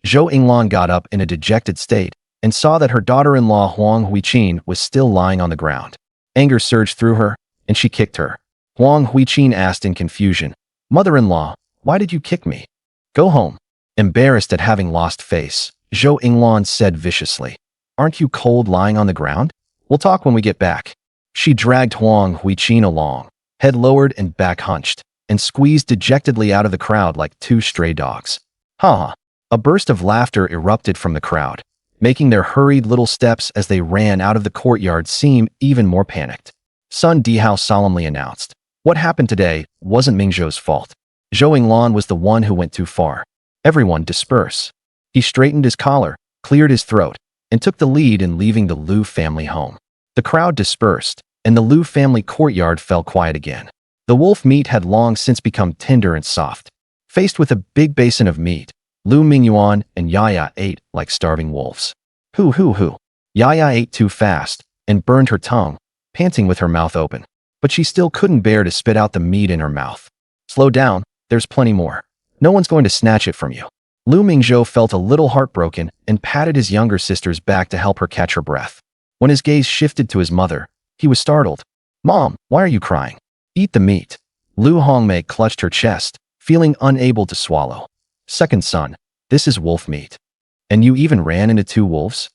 Zhou Yinglan got up in a dejected state and saw that her daughter-in-law Huang Huiqin was still lying on the ground. Anger surged through her, and she kicked her. Huang Huiqin asked in confusion, "Mother-in-law, why did you kick me?" "Go home." Embarrassed at having lost face, Zhou Yinglan said viciously, "Aren't you cold lying on the ground? We'll talk when we get back." She dragged Huang Huiqin along, head lowered and back hunched, and squeezed dejectedly out of the crowd like 2 stray dogs. Ha! A burst of laughter erupted from the crowd, making their hurried little steps as they ran out of the courtyard seem even more panicked. Sun Dihao solemnly announced, "What happened today wasn't Mingzhou's fault. Zhou Yinglan was the one who went too far. Everyone disperse." He straightened his collar, cleared his throat, and took the lead in leaving the Lu family home. The crowd dispersed, and the Lu family courtyard fell quiet again. The wolf meat had long since become tender and soft. Faced with a big basin of meat, Lu Mingyuan and Yaya ate like starving wolves. Hoo. Yaya ate too fast and burned her tongue, panting with her mouth open. But she still couldn't bear to spit out the meat in her mouth. "Slow down, there's plenty more. No one's going to snatch it from you." Lu Mingzhou felt a little heartbroken and patted his younger sister's back to help her catch her breath. When his gaze shifted to his mother, he was startled. "Mom, why are you crying? Eat the meat." Lu Hongmei clutched her chest, feeling unable to swallow. "Second son, this is wolf meat. And you even ran into 2 wolves?"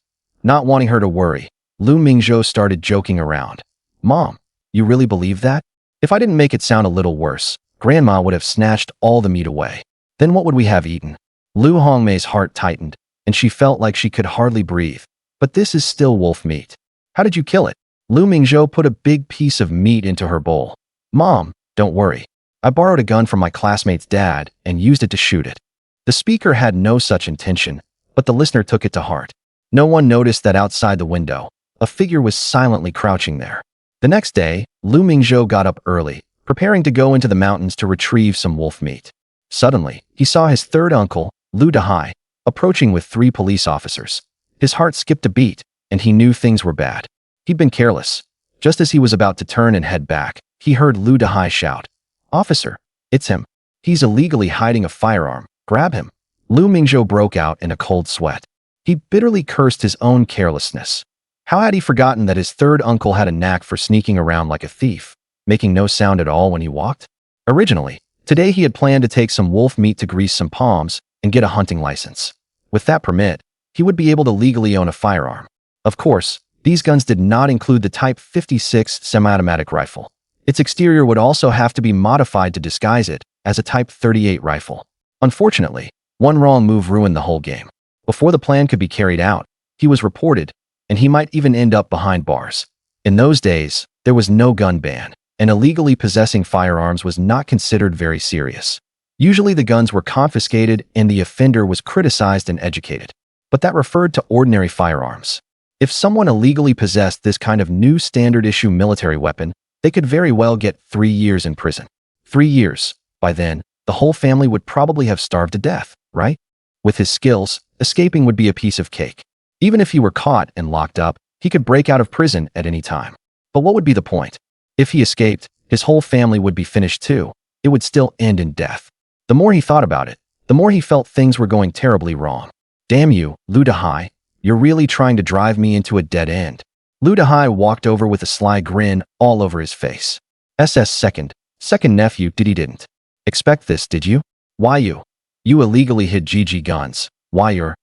Not wanting her to worry, Lu Mingzhou started joking around. "Mom, you really believe that? If I didn't make it sound a little worse, Grandma would have snatched all the meat away. Then what would we have eaten?" Lu Hongmei's heart tightened, and she felt like she could hardly breathe. "But this is still wolf meat. How did you kill it?" Lu Mingzhou put a big piece of meat into her bowl. "Mom, don't worry. I borrowed a gun from my classmate's dad and used it to shoot it." The speaker had no such intention, but the listener took it to heart. No one noticed that outside the window, a figure was silently crouching there. The next day, Lu Mingzhou got up early, preparing to go into the mountains to retrieve some wolf meat. Suddenly, he saw his third uncle, Lu Dahai, approaching with 3 police officers. His heart skipped a beat, and he knew things were bad. He'd been careless. Just as he was about to turn and head back, he heard Lu Dahai shout, "Officer, it's him. He's illegally hiding a firearm. Grab him." Lu Mingzhou broke out in a cold sweat. He bitterly cursed his own carelessness. How had he forgotten that his third uncle had a knack for sneaking around like a thief, making no sound at all when he walked? Originally, today he had planned to take some wolf meat to grease some palms and get a hunting license. With that permit, he would be able to legally own a firearm. Of course, these guns did not include the Type 56 semi-automatic rifle. Its exterior would also have to be modified to disguise it as a Type 38 rifle. Unfortunately, one wrong move ruined the whole game. Before the plan could be carried out, he was reported, and he might even end up behind bars. In those days, there was no gun ban, and illegally possessing firearms was not considered very serious. Usually the guns were confiscated and the offender was criticized and educated. But that referred to ordinary firearms. If someone illegally possessed this kind of new standard-issue military weapon, they could very well get 3 years in prison. 3 years. By then, the whole family would probably have starved to death, right? With his skills, escaping would be a piece of cake. Even if he were caught and locked up, he could break out of prison at any time. But what would be the point? If he escaped, his whole family would be finished too. It would still end in death. The more he thought about it, the more he felt things were going terribly wrong. "Damn you, Lu Dahai, you're really trying to drive me into a dead end." Lu Dahai walked over with a sly grin all over his face. "SS second nephew didn't expect this, did you? Why you illegally hid GG guns. Why your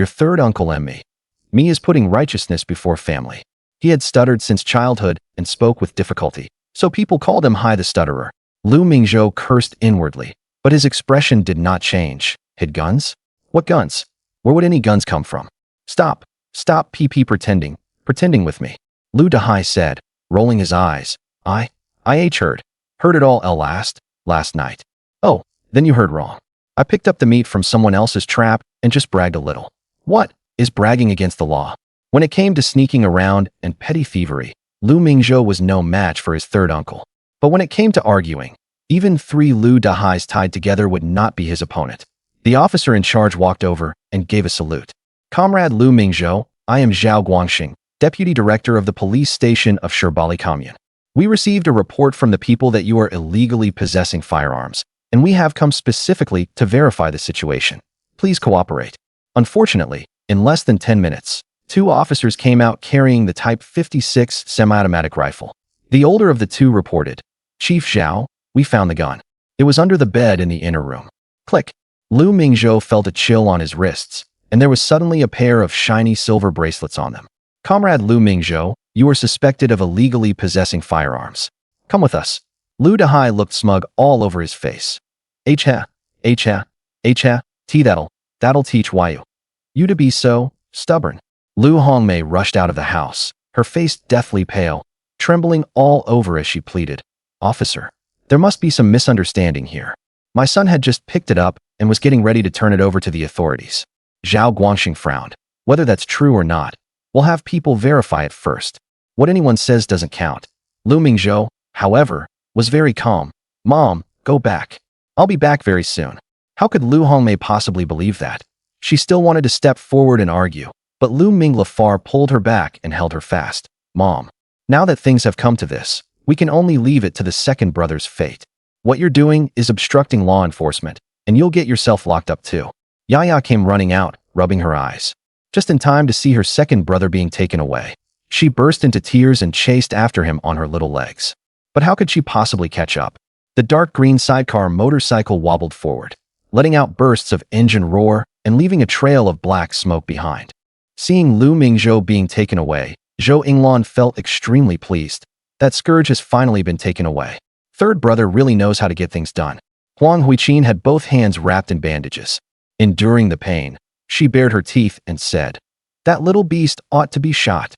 third uncle and me is putting righteousness before family." He had stuttered since childhood and spoke with difficulty, so people called him Hai the Stutterer. Lu Mingzhou cursed inwardly, but his expression did not change. Hid guns? What guns? Where would any guns come from? Stop PP pretending with me," Lu Dahai said, rolling his eyes. I heard it all last night." "Oh, then you heard wrong. I picked up the meat from someone else's trap and just bragged a little." What is bragging against the law? When it came to sneaking around and petty thievery, Lu Mingzhou was no match for his third uncle. But when it came to arguing, even 3 Lu Dahais tied together would not be his opponent. The officer in charge walked over and gave a salute. "Comrade Lu Mingzhou, I am Zhao Guangxing, Deputy Director of the Police Station of Sherbali Commune. We received a report from the people that you are illegally possessing firearms, and we have come specifically to verify the situation. Please cooperate." Unfortunately, in less than 10 minutes, 2 officers came out carrying the Type 56 semi-automatic rifle. The older of the 2 reported, "Chief Zhao, we found the gun. It was under the bed in the inner room." Click. Lu Mingzhou felt a chill on his wrists, and there was suddenly a pair of shiny silver bracelets on them. "Comrade Lu Mingzhou, you are suspected of illegally possessing firearms. Come with us." Lu Dahai looked smug all over his face. That'll teach why you to be so stubborn." Lu Hongmei rushed out of the house, her face deathly pale, trembling all over as she pleaded, "Officer, there must be some misunderstanding here. My son had just picked it up and was getting ready to turn it over to the authorities." Zhao Guangxing frowned. "Whether that's true or not, we'll have people verify it first. What anyone says doesn't count." Lu Mingzhou, however, was very calm. "Mom, go back. I'll be back very soon." How could Lu Hongmei possibly believe that? She still wanted to step forward and argue, but Lu Minglafar pulled her back and held her fast. "Mom, now that things have come to this, we can only leave it to the second brother's fate. What you're doing is obstructing law enforcement, and you'll get yourself locked up too." Yaya came running out, rubbing her eyes. Just in time to see her second brother being taken away. She burst into tears and chased after him on her little legs. But how could she possibly catch up? The dark green sidecar motorcycle wobbled forward, letting out bursts of engine roar and leaving a trail of black smoke behind. Seeing Lu Mingzhou being taken away, Zhou Yinglan felt extremely pleased. That scourge has finally been taken away. Third brother really knows how to get things done. Huang Huiqin had both hands wrapped in bandages. Enduring the pain, she bared her teeth and said, "That little beast ought to be shot."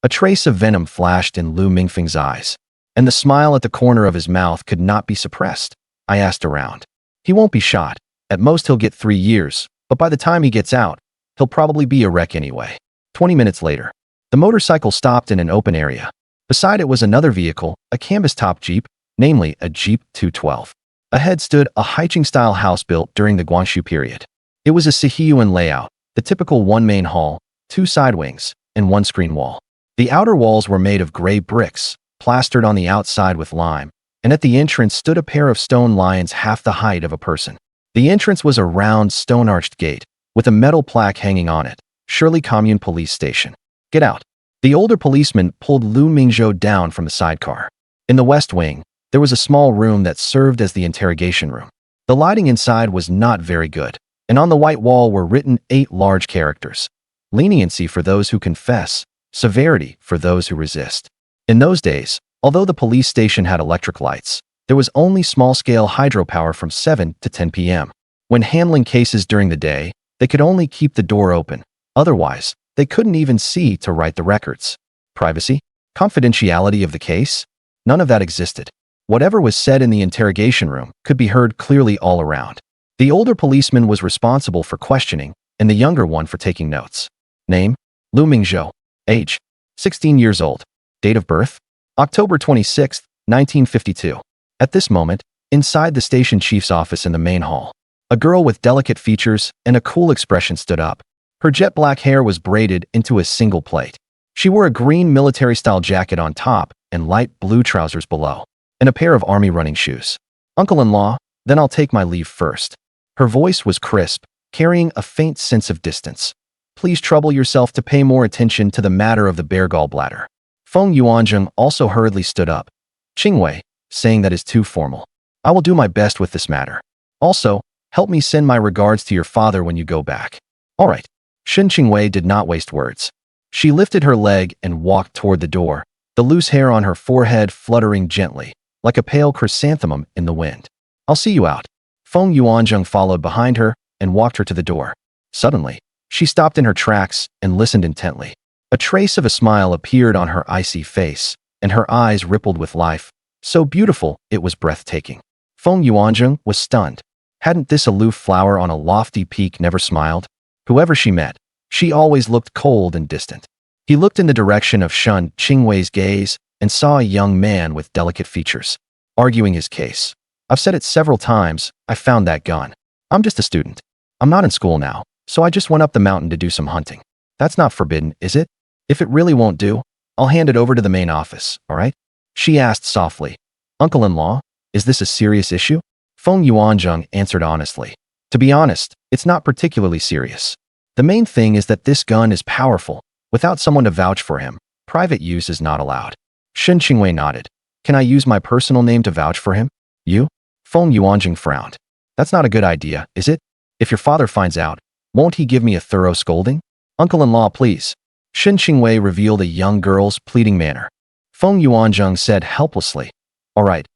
A trace of venom flashed in Lu Mingfeng's eyes, and the smile at the corner of his mouth could not be suppressed. I asked around. "He won't be shot. At most he'll get 3 years, but by the time he gets out, he'll probably be a wreck anyway." 20 minutes later, the motorcycle stopped in an open area. Beside it was another vehicle, a canvas-top Jeep, namely a Jeep 212. Ahead stood a Haiqing-style house built during the Guangxu period. It was a Sihiyuan layout, the typical one main hall, 2 side wings, and 1 screen wall. The outer walls were made of gray bricks, plastered on the outside with lime, and at the entrance stood a pair of stone lions half the height of a person. The entrance was a round, stone-arched gate, with a metal plaque hanging on it, Shirley Commune Police Station. "Get out." The older policeman pulled Lu Mingzhou down from the sidecar. In the west wing, there was a small room that served as the interrogation room. The lighting inside was not very good, and on the white wall were written 8 large characters. Leniency for those who confess, severity for those who resist. In those days, although the police station had electric lights, there was only small-scale hydropower from 7 to 10 p.m. When handling cases during the day, they could only keep the door open. Otherwise, they couldn't even see to write the records. Privacy? Confidentiality of the case? None of that existed. Whatever was said in the interrogation room could be heard clearly all around. The older policeman was responsible for questioning, and the younger one for taking notes. Name? Lu Mingzhou. Age? 16 years old. Date of birth? October 26, 1952. At this moment, inside the station chief's office in the main hall, a girl with delicate features and a cool expression stood up. Her jet black hair was braided into a single plait. She wore a green military-style jacket on top and light blue trousers below, and a pair of army running shoes. "Uncle-in-law, then I'll take my leave first." Her voice was crisp, carrying a faint sense of distance. "Please trouble yourself to pay more attention to the matter of the bear gallbladder." Feng Yuanzheng also hurriedly stood up. "Qingwei," saying that is too formal. "I will do my best with this matter. Also, help me send my regards to your father when you go back." "All right." Shen Qingwei did not waste words. She lifted her leg and walked toward the door, the loose hair on her forehead fluttering gently, like a pale chrysanthemum in the wind. "I'll see you out." Feng Yuanzheng followed behind her and walked her to the door. Suddenly, she stopped in her tracks and listened intently. A trace of a smile appeared on her icy face, and her eyes rippled with life, so beautiful it was breathtaking. Feng Yuanzheng was stunned. Hadn't this aloof flower on a lofty peak never smiled? Whoever she met, she always looked cold and distant. He looked in the direction of Shen Qingwei's gaze and saw a young man with delicate features, arguing his case. "I've said it several times, I found that gun. I'm just a student. I'm not in school now, so I just went up the mountain to do some hunting. That's not forbidden, is it? If it really won't do, I'll hand it over to the main office, all right?" She asked softly. "Uncle-in-law, is this a serious issue?" Feng Yuanzheng answered honestly. "To be honest, it's not particularly serious. The main thing is that this gun is powerful. Without someone to vouch for him, private use is not allowed." Shen Qingwei nodded. "Can I use my personal name to vouch for him?" "You?" Feng Yuanzheng frowned. "That's not a good idea, is it? If your father finds out, won't he give me a thorough scolding?" "Uncle-in-law, please." Shen Qingwei revealed a young girl's pleading manner. Feng Yuanzheng said helplessly, all right,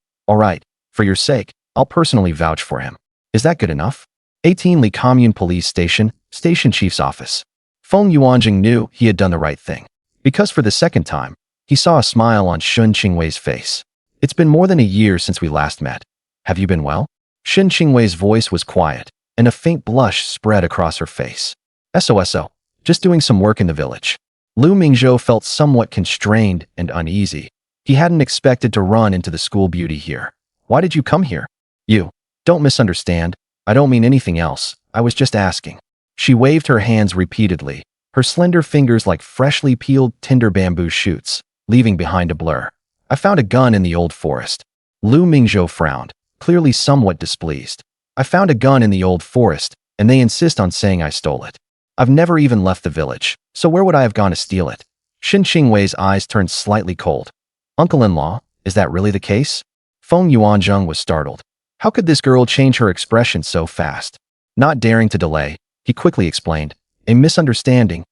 for your sake, I'll personally vouch for him. Is that good enough?" 18 Li Commune Police Station, Station Chief's Office. Feng Yuanzheng knew he had done the right thing, because for the second time, he saw a smile on Shen Qingwei's face. "It's been more than a year since we last met. Have you been well?" Shen Qingwei's voice was quiet, and a faint blush spread across her face. "SOSO, just doing some work in the village." Lu Mingzhou felt somewhat constrained and uneasy. He hadn't expected to run into the school beauty here. "Why did you come here?" "You. Don't misunderstand. I don't mean anything else. I was just asking." She waved her hands repeatedly, her slender fingers like freshly peeled tender bamboo shoots, leaving behind a blur. "I found a gun in the old forest." Lu Mingzhou frowned, clearly somewhat displeased. "I found a gun in the old forest, and they insist on saying I stole it. I've never even left the village, so where would I have gone to steal it? Shen Qingwei's eyes turned slightly cold. Uncle-in-law, is that really the case? Feng Yuanzheng was startled. How could this girl change her expression so fast? Not daring to delay, he quickly explained, a misunderstanding.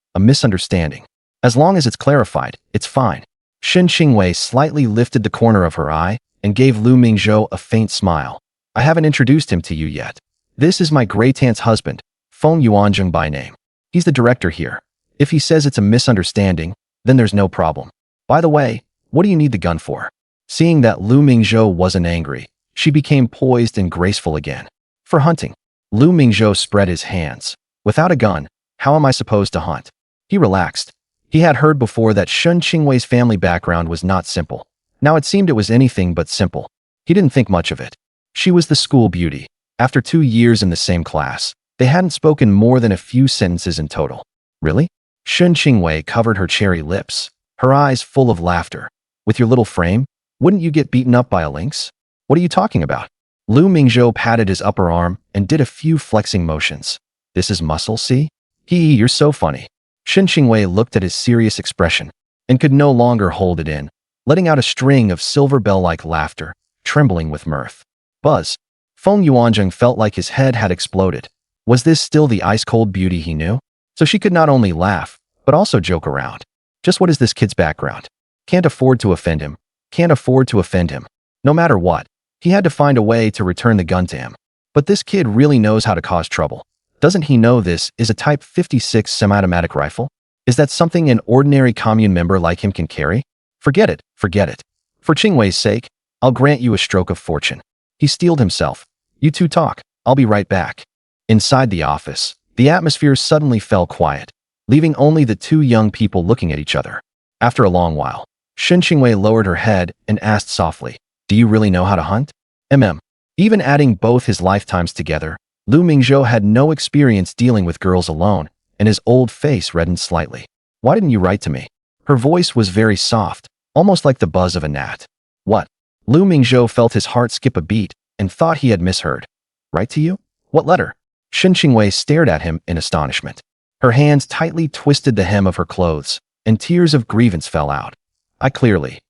As long as it's clarified, it's fine. Shen Qingwei slightly lifted the corner of her eye and gave Lu Mingzhou a faint smile. I haven't introduced him to you yet. This is my great-aunt's husband, Feng Yuanzheng by name. He's the director here. If he says it's a misunderstanding, then there's no problem. By the way, what do you need the gun for? Seeing that Lu Mingzhou wasn't angry, she became poised and graceful again. For hunting. Lu Mingzhou spread his hands. Without a gun, how am I supposed to hunt? He relaxed. He had heard before that Shen Qingwei's family background was not simple. Now it seemed it was anything but simple. He didn't think much of it. She was the school beauty. After 2 years in the same class, they hadn't spoken more than a few sentences in total. Really? Shen Qingwei covered her cherry lips, her eyes full of laughter. With your little frame, wouldn't you get beaten up by a lynx? What are you talking about? Lu Mingzhou patted his upper arm and did a few flexing motions. This is muscle, see? You're so funny. Shen Qingwei looked at his serious expression and could no longer hold it in, letting out a string of silver bell-like laughter, trembling with mirth. Buzz. Feng Yuanzheng felt like his head had exploded. Was this still the ice-cold beauty he knew? So she could not only laugh, but also joke around. Just what is this kid's background? Can't afford to offend him. No matter what, he had to find a way to return the gun to him. But this kid really knows how to cause trouble. Doesn't he know this is a Type 56 semi-automatic rifle? Is that something an ordinary commune member like him can carry? Forget it. For Qingwei's sake, I'll grant you a stroke of fortune. He steeled himself. You two talk. I'll be right back. Inside the office, the atmosphere suddenly fell quiet, leaving only the two young people looking at each other. After a long while, Shen Qingwei lowered her head and asked softly, do you really know how to hunt? Even adding both his lifetimes together, Lu Mingzhou had no experience dealing with girls alone, and his old face reddened slightly. Why didn't you write to me? Her voice was very soft, almost like the buzz of a gnat. What? Lu Mingzhou felt his heart skip a beat and thought he had misheard. Write to you? What letter? Shen Qingwei stared at him in astonishment. Her hands tightly twisted the hem of her clothes, and tears of grievance fell out. I clearly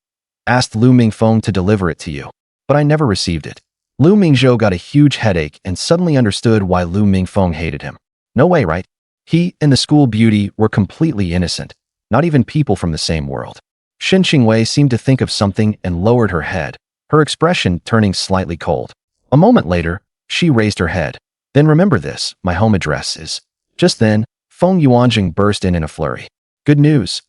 asked Lu Mingfeng to deliver it to you, but I never received it. Lu Mingzhou got a huge headache and suddenly understood why Lu Mingfeng hated him. No way, right? He and the school beauty were completely innocent, not even people from the same world. Shen Qingwei seemed to think of something and lowered her head, her expression turning slightly cold. A moment later, she raised her head. Then remember this, my home address is. Just then, Feng Yuanzheng burst in a flurry. Good news.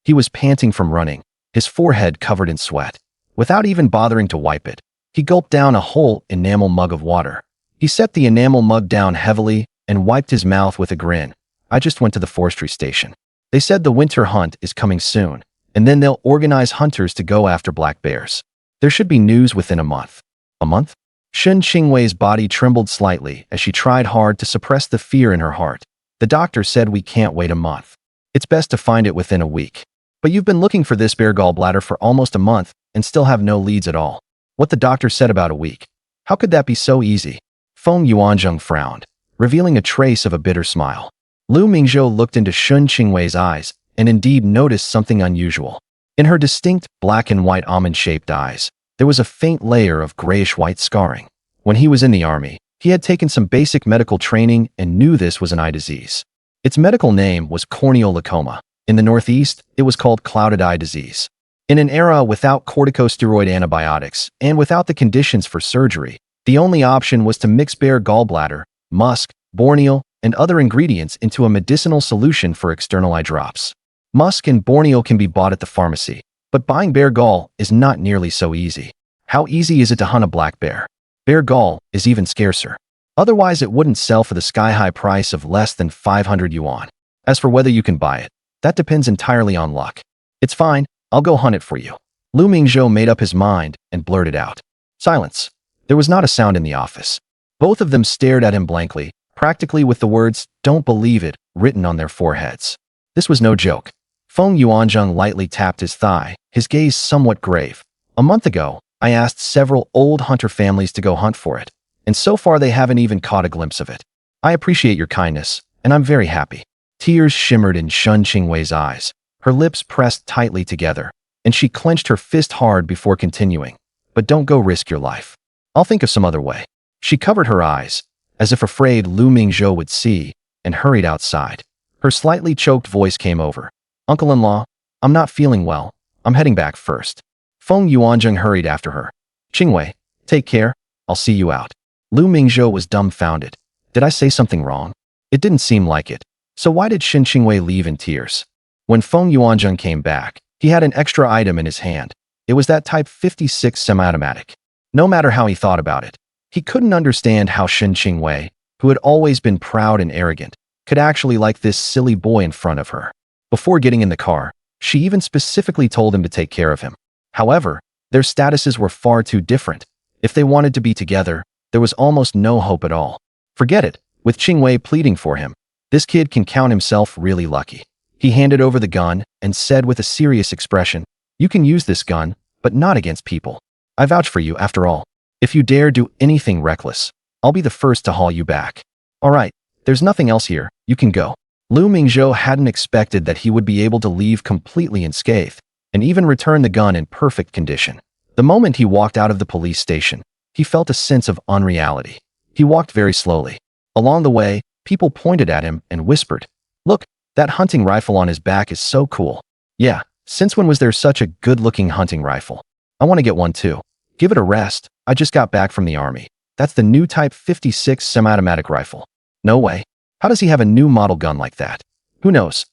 He was panting from running, his forehead covered in sweat. Without even bothering to wipe it, he gulped down a whole enamel mug of water. He set the enamel mug down heavily and wiped his mouth with a grin. I just went to the forestry station. They said the winter hunt is coming soon, and then they'll organize hunters to go after black bears. There should be news within a month. A month? Shen Qingwei's body trembled slightly as she tried hard to suppress the fear in her heart. The doctor said we can't wait a month. It's best to find it within a week. But you've been looking for this bear gallbladder for almost a month and still have no leads at all. What the doctor said about a week. How could that be so easy? Feng Yuanzheng frowned, revealing a trace of a bitter smile. Lu Mingzhou looked into Shen Qingwei's eyes and indeed noticed something unusual. In her distinct black and white almond-shaped eyes, there was a faint layer of grayish-white scarring. When he was in the army, he had taken some basic medical training and knew this was an eye disease. Its medical name was corneal leucoma. In the Northeast, it was called clouded eye disease. In an era without corticosteroid antibiotics and without the conditions for surgery, the only option was to mix bear gallbladder, musk, borneal, and other ingredients into a medicinal solution for external eye drops. Musk and borneal can be bought at the pharmacy, but buying bear gall is not nearly so easy. How easy is it to hunt a black bear? Bear gall is even scarcer. Otherwise, it wouldn't sell for the sky-high price of less than 500 yuan. As for whether you can buy it, that depends entirely on luck. It's fine, I'll go hunt it for you. Lu Mingzhou made up his mind and blurted out. Silence. There was not a sound in the office. Both of them stared at him blankly, practically with the words, "Don't believe it," written on their foreheads. This was no joke. Feng Yuanzheng lightly tapped his thigh, his gaze somewhat grave. A month ago, I asked several old hunter families to go hunt for it, and so far they haven't even caught a glimpse of it. I appreciate your kindness, and I'm very happy. Tears shimmered in Shun Qingwei's eyes. Her lips pressed tightly together, and she clenched her fist hard before continuing. But don't go risk your life. I'll think of some other way. She covered her eyes, as if afraid Lu Mingzhou would see, and hurried outside. Her slightly choked voice came over. Uncle-in-law, I'm not feeling well. I'm heading back first. Feng Yuanzheng hurried after her. Qingwei, take care. I'll see you out. Lu Mingzhou was dumbfounded. Did I say something wrong? It didn't seem like it. So why did Shen Qingwei leave in tears? When Feng Yuanzheng came back, he had an extra item in his hand. It was that Type 56 semi-automatic. No matter how he thought about it, he couldn't understand how Shen Qingwei, who had always been proud and arrogant, could actually like this silly boy in front of her. Before getting in the car, she even specifically told him to take care of him. However, their statuses were far too different. If they wanted to be together, there was almost no hope at all. Forget it, with Qingwei pleading for him. This kid can count himself really lucky. He handed over the gun and said with a serious expression, "You can use this gun, but not against people. I vouch for you after all. If you dare do anything reckless, I'll be the first to haul you back. All right, there's nothing else here. You can go." Lu Mingzhou hadn't expected that he would be able to leave completely unscathed and even return the gun in perfect condition. The moment he walked out of the police station, he felt a sense of unreality. He walked very slowly. Along the way, people pointed at him and whispered, "Look, that hunting rifle on his back is so cool." Yeah, since when was there such a good-looking hunting rifle? I want to get one too. Give it a rest. I just got back from the army. That's the new Type 56 semi-automatic rifle. No way. How does he have a new model gun like that? Who knows?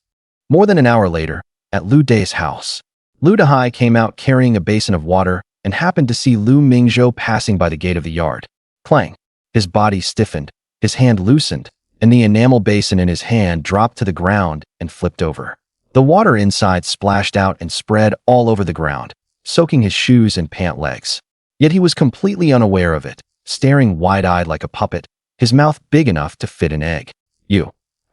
More than an hour later, at Lu Dai's house, Lu Dehai came out carrying a basin of water and happened to see Lu Mingzhou passing by the gate of the yard. Clang. His body stiffened, his hand loosened, and the enamel basin in his hand dropped to the ground and flipped over. The water inside splashed out and spread all over the ground, soaking his shoes and pant legs. Yet he was completely unaware of it, staring wide-eyed like a puppet, his mouth big enough to fit an egg.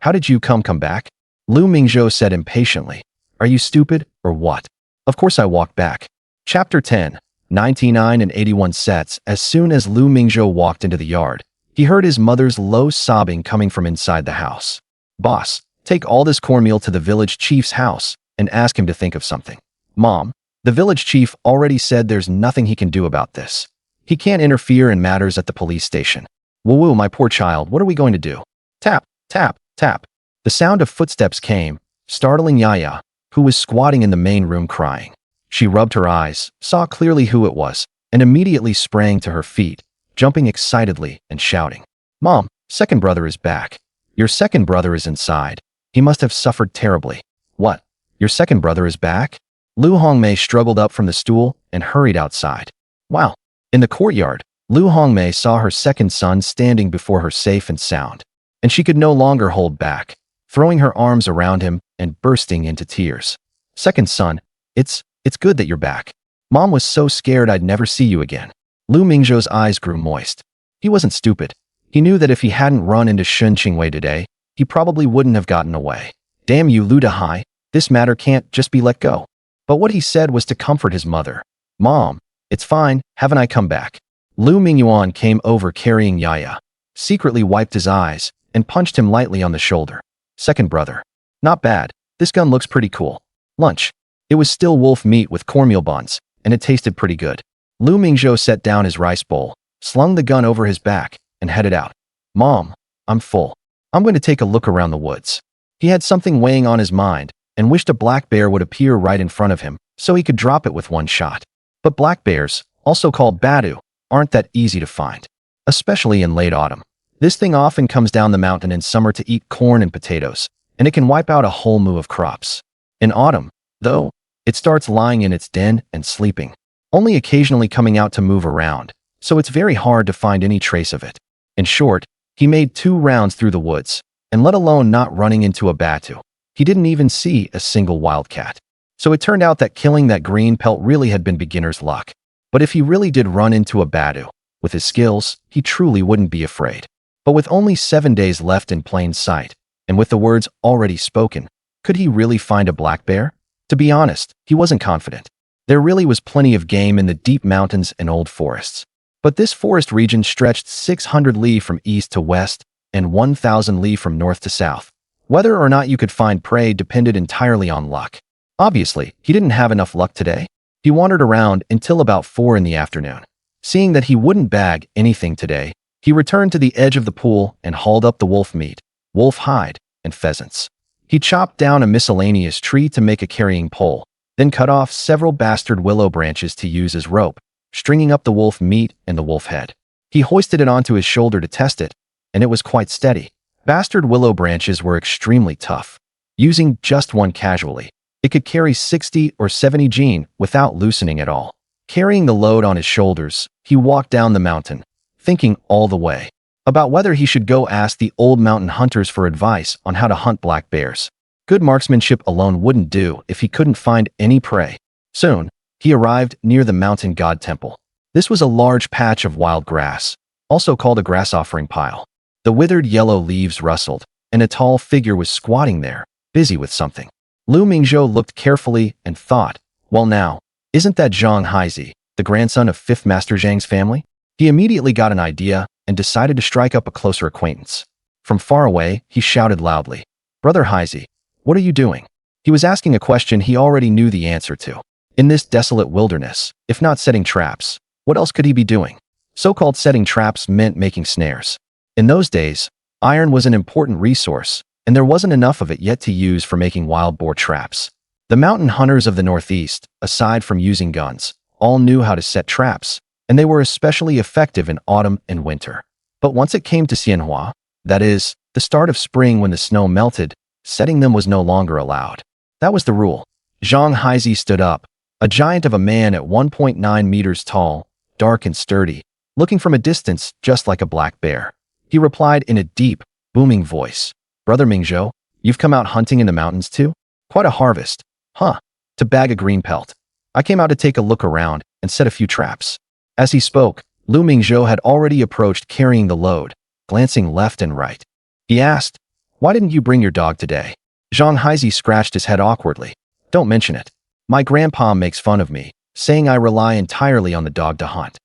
How did you come back? Lu Mingzhou said impatiently. Are you stupid, or what? Of course I walked back. Chapter 10, 99 and 81 sets. As soon as Lu Mingzhou walked into the yard, he heard his mother's low sobbing coming from inside the house. Boss, take all this cornmeal to the village chief's house and ask him to think of something. Mom, the village chief already said there's nothing he can do about this. He can't interfere in matters at the police station. Woo, my poor child, what are we going to do? Tap, tap, tap. The sound of footsteps came, startling Yaya, who was squatting in the main room crying. She rubbed her eyes, saw clearly who it was, and immediately sprang to her feet, jumping excitedly and shouting, "Mom, second brother is back. Your second brother is inside. He must have suffered terribly." What? Your second brother is back? Lu Hongmei struggled up from the stool and hurried outside. Wow. In the courtyard, Lu Hongmei saw her second son standing before her safe and sound, and she could no longer hold back, throwing her arms around him and bursting into tears. "Second son, it's good that you're back. Mom was so scared I'd never see you again." Lu Mingzhou's eyes grew moist. He wasn't stupid. He knew that if he hadn't run into Shen Qingwei today, he probably wouldn't have gotten away. Damn you, Lu Dehai, this matter can't just be let go. But what he said was to comfort his mother. "Mom, it's fine, haven't I come back?" Lu Mingyuan came over carrying Yaya, secretly wiped his eyes, and punched him lightly on the shoulder. "Second brother. Not bad. This gun looks pretty cool. Lunch." It was still wolf meat with cornmeal buns, and it tasted pretty good. Lu Mingzhou set down his rice bowl, slung the gun over his back, and headed out. "Mom, I'm full. I'm going to take a look around the woods." He had something weighing on his mind, and wished a black bear would appear right in front of him, so he could drop it with one shot. But black bears, also called badu, aren't that easy to find, especially in late autumn. This thing often comes down the mountain in summer to eat corn and potatoes, and it can wipe out a whole mow of crops. In autumn, though, it starts lying in its den and sleeping, only occasionally coming out to move around, so it's very hard to find any trace of it. In short, he made 2 rounds through the woods, and let alone not running into a batu, he didn't even see a single wildcat. So it turned out that killing that green pelt really had been beginner's luck. But if he really did run into a badu, with his skills, he truly wouldn't be afraid. But with only 7 days left in plain sight, and with the words already spoken, could he really find a black bear? To be honest, he wasn't confident. There really was plenty of game in the deep mountains and old forests. But this forest region stretched 600 li from east to west, and 1,000 li from north to south. Whether or not you could find prey depended entirely on luck. Obviously, he didn't have enough luck today. He wandered around until about 4 in the afternoon. Seeing that he wouldn't bag anything today, he returned to the edge of the pool and hauled up the wolf meat, wolf hide, and pheasants. He chopped down a miscellaneous tree to make a carrying pole, then cut off several bastard willow branches to use as rope, stringing up the wolf meat and the wolf head. He hoisted it onto his shoulder to test it, and it was quite steady. Bastard willow branches were extremely tough. Using just one casually, it could carry 60 or 70 gene without loosening at all. Carrying the load on his shoulders, he walked down the mountain, thinking all the way about whether he should go ask the old mountain hunters for advice on how to hunt black bears. Good marksmanship alone wouldn't do if he couldn't find any prey. Soon, he arrived near the mountain god temple. This was a large patch of wild grass, also called a grass offering pile. The withered yellow leaves rustled, and a tall figure was squatting there, busy with something. Lu Mingzhou looked carefully and thought, well now, isn't that Zhang Haizi, the grandson of 5th Master Zhang's family? He immediately got an idea and decided to strike up a closer acquaintance. From far away, he shouted loudly, "Brother Haizi, what are you doing?" He was asking a question he already knew the answer to. In this desolate wilderness, if not setting traps, what else could he be doing? So-called setting traps meant making snares. In those days, iron was an important resource, and there wasn't enough of it yet to use for making wild boar traps. The mountain hunters of the Northeast, aside from using guns, all knew how to set traps, and they were especially effective in autumn and winter. But once it came to Xianhua, that is, the start of spring when the snow melted, setting them was no longer allowed. That was the rule. Zhang Haizi stood up, a giant of a man at 1.9 meters tall, dark and sturdy, looking from a distance just like a black bear. He replied in a deep, booming voice, "Brother Mingzhou, you've come out hunting in the mountains too? Quite a harvest, huh? To bag a green pelt. I came out to take a look around and set a few traps." As he spoke, Lu Mingzhou had already approached carrying the load, glancing left and right. He asked, "Why didn't you bring your dog today?" Zhang Haizi scratched his head awkwardly. "Don't mention it. My grandpa makes fun of me, saying I rely entirely on the dog to hunt.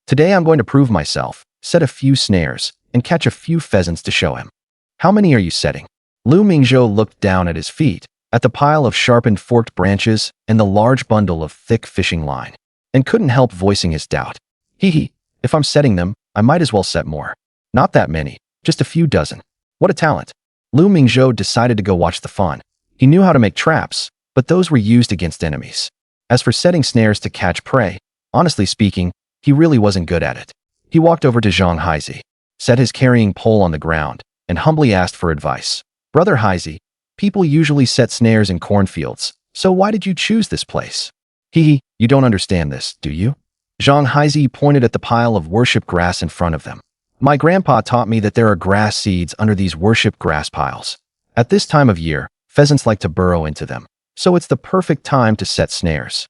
Today I'm going to prove myself, set a few snares, and catch a few pheasants to show him." "How many are you setting?" Lu Mingzhou looked down at his feet, at the pile of sharpened forked branches and the large bundle of thick fishing line, and couldn't help voicing his doubt. "Hee, if I'm setting them, I might as well set more. Not that many, just a few dozen. What a talent." Lu Mingzhou decided to go watch the fun. He knew how to make traps, but those were used against enemies. As for setting snares to catch prey, honestly speaking, he really wasn't good at it. He walked over to Zhang Haizi, set his carrying pole on the ground, and humbly asked for advice. "Brother Haizi, people usually set snares in cornfields, so why did you choose this place?" "Hee, you don't understand this, do you?" Zhang Haizi pointed at the pile of worship grass in front of them. "My grandpa taught me that there are grass seeds under these worship grass piles. At this time of year, pheasants like to burrow into them, so it's the perfect time to set snares.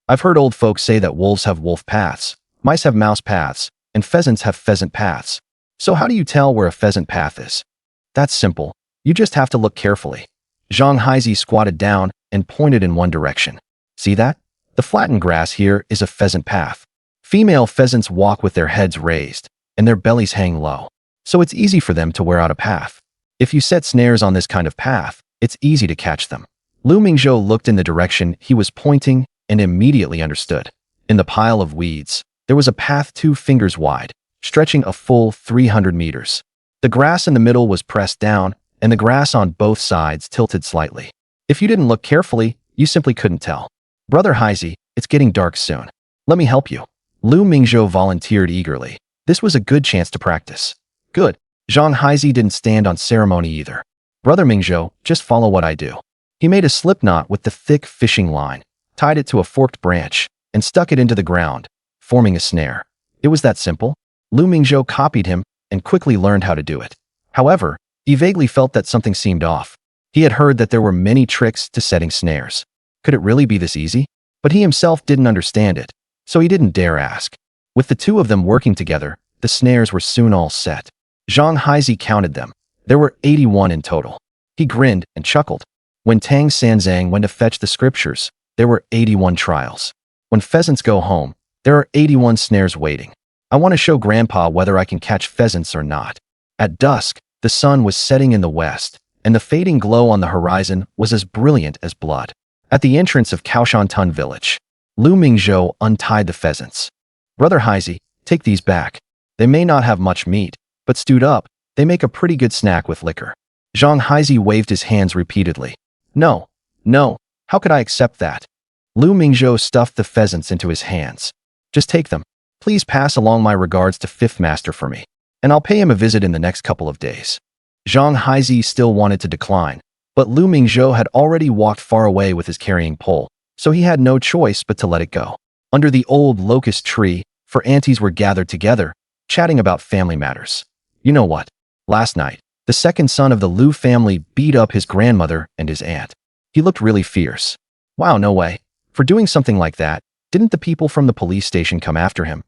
I've heard old folks say that wolves have wolf paths, mice have mouse paths, and pheasants have pheasant paths. So how do you tell where a pheasant path is? That's simple. You just have to look carefully." Zhang Haizi squatted down and pointed in one direction. "See that? The flattened grass here is a pheasant path. Female pheasants walk with their heads raised, and their bellies hang low, so it's easy for them to wear out a path. If you set snares on this kind of path, it's easy to catch them." Lu Mingzhou looked in the direction he was pointing and immediately understood. In the pile of weeds, there was a path 2 fingers wide, stretching a full 300 meters. The grass in the middle was pressed down, and the grass on both sides tilted slightly. If you didn't look carefully, you simply couldn't tell. "Brother Haizi, it's getting dark soon. Let me help you." Lu Mingzhou volunteered eagerly. This was a good chance to practice. "Good." Zhang Haizi didn't stand on ceremony either. "Brother Mingzhou, just follow what I do." He made a slip knot with the thick fishing line, tied it to a forked branch, and stuck it into the ground, forming a snare. It was that simple. Lu Mingzhou copied him and quickly learned how to do it. However, he vaguely felt that something seemed off. He had heard that there were many tricks to setting snares. Could it really be this easy? But he himself didn't understand it, so he didn't dare ask. With the two of them working together, the snares were soon all set. Zhang Haizi counted them. There were 81 in total. He grinned and chuckled. When Tang Sanzang went to fetch the scriptures, there were 81 trials. When pheasants go home, there are 81 snares waiting. I want to show Grandpa whether I can catch pheasants or not. At dusk, The sun was setting in the west, and the fading glow on the horizon was as brilliant as blood. At the entrance of Kaoshantan village, Lu Mingzhou untied the pheasants. "Brother Heisey, take these back. They may not have much meat, but stewed up, they make a pretty good snack with liquor." Zhang Heisey waved his hands repeatedly. "No, no, how could I accept that?" Lu Mingzhou stuffed the pheasants into his hands. "Just take them. Please pass along my regards to Fifth Master for me, and I'll pay him a visit in the next couple of days." Zhang Heisey still wanted to decline, but Lu Mingzhou had already walked far away with his carrying pole, so he had no choice but to let it go. Under the old locust tree, four aunties were gathered together, chatting about family matters. "You know what? Last night, the second son of the Lu family beat up his grandmother and his aunt. He looked really fierce." "Wow, no way. For doing something like that, didn't the people from the police station come after him?"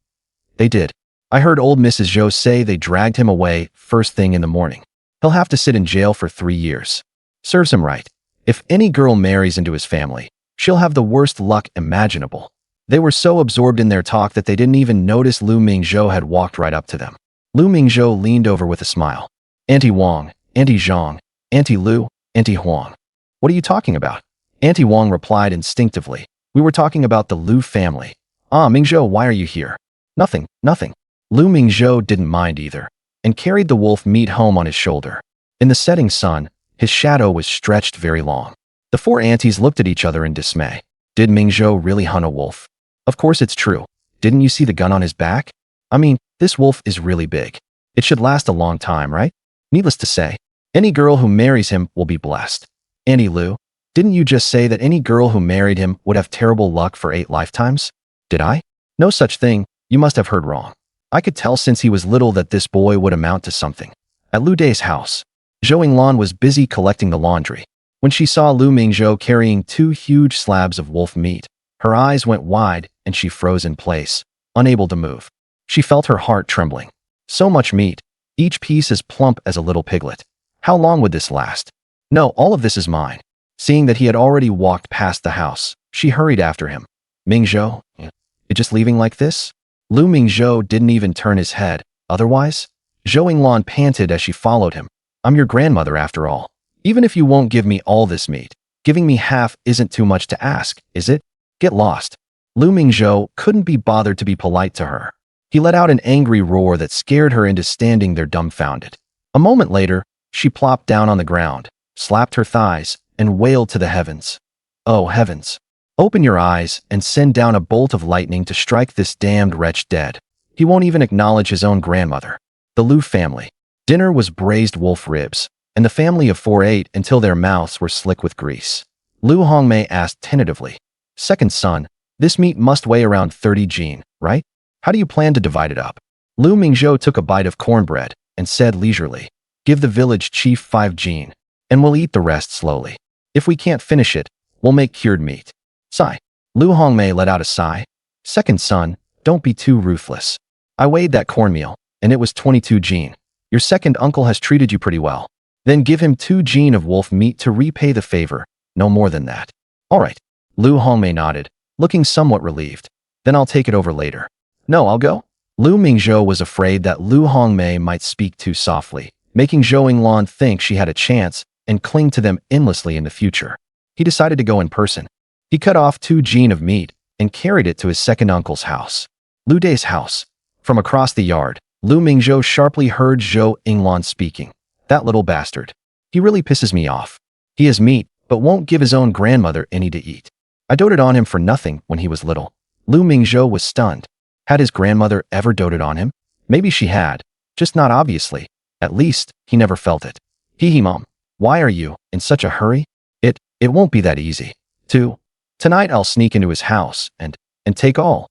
"They did. I heard old Mrs. Zhou say they dragged him away first thing in the morning. He'll have to sit in jail for 3 years. Serves him right. If any girl marries into his family, she'll have the worst luck imaginable." They were so absorbed in their talk that they didn't even notice Lu Mingzhou had walked right up to them. Lu Mingzhou leaned over with a smile. "Auntie Wang, Auntie Zhang, Auntie Lu, Auntie Huang. What are you talking about?" Auntie Wang replied instinctively. "We were talking about the Lu family." "Ah, Mingzhou, why are you here?" "Nothing, nothing." Lu Mingzhou didn't mind either, and carried the wolf meat home on his shoulder. In the setting sun, his shadow was stretched very long. The four aunties looked at each other in dismay. Did Mingzhou really hunt a wolf? Of course it's true. Didn't you see the gun on his back? I mean, this wolf is really big. It should last a long time, right? Needless to say, any girl who marries him will be blessed. Auntie Lu, didn't you just say that any girl who married him would have terrible luck for 8 lifetimes? Did I? No such thing. You must have heard wrong. I could tell since he was little that this boy would amount to something. At Lu Day's house, Zhou Yinglan was busy collecting the laundry. When she saw Lu Mingzhou carrying 2 huge slabs of wolf meat, her eyes went wide and she froze in place, unable to move. She felt her heart trembling. So much meat, each piece as plump as a little piglet. How long would this last? "No, all of this is mine." Seeing that he had already walked past the house, she hurried after him. "Mingzhou, you just leaving like this?" Lu Mingzhou didn't even turn his head. "Otherwise?" Zhou Yinglan panted as she followed him. "I'm your grandmother after all. Even if you won't give me all this meat, giving me half isn't too much to ask, is it? Get lost." Lu Mingzhou couldn't be bothered to be polite to her. He let out an angry roar that scared her into standing there dumbfounded. A moment later, she plopped down on the ground, slapped her thighs, and wailed to the heavens. "Oh, heavens. Open your eyes and send down a bolt of lightning to strike this damned wretch dead. He won't even acknowledge his own grandmother." The Lu family. Dinner was braised wolf ribs, and the family of 4 ate until their mouths were slick with grease. Lu Hongmei asked tentatively, "Second son, this meat must weigh around 30 jin, right? How do you plan to divide it up?" Lu Mingzhou took a bite of cornbread and said leisurely, "Give the village chief 5 jin, and we'll eat the rest slowly. If we can't finish it, we'll make cured meat." Sigh. Lu Hongmei let out a sigh. "Second son, don't be too ruthless. I weighed that cornmeal, and it was 22 jin. Your second uncle has treated you pretty well. Then give him 2 jin of wolf meat to repay the favor, no more than that." "All right." Lu Hongmei nodded, looking somewhat relieved. "Then I'll take it over later." "No, I'll go." Lu Mingzhou was afraid that Lu Hongmei might speak too softly, making Zhou Yinglan think she had a chance and cling to them endlessly in the future. He decided to go in person. He cut off 2 jin of meat and carried it to his second uncle's house. Lu Day's house. From across the yard, Lu Mingzhou sharply heard Zhou Yinglan speaking. "That little bastard. He really pisses me off. He has meat, but won't give his own grandmother any to eat. I doted on him for nothing when he was little." Lu Mingzhou was stunned. Had his grandmother ever doted on him? Maybe she had, just not obviously. At least, he never felt it. Hee Mom, why are you in such a hurry? It won't be that easy. Tonight I'll sneak into his house and take all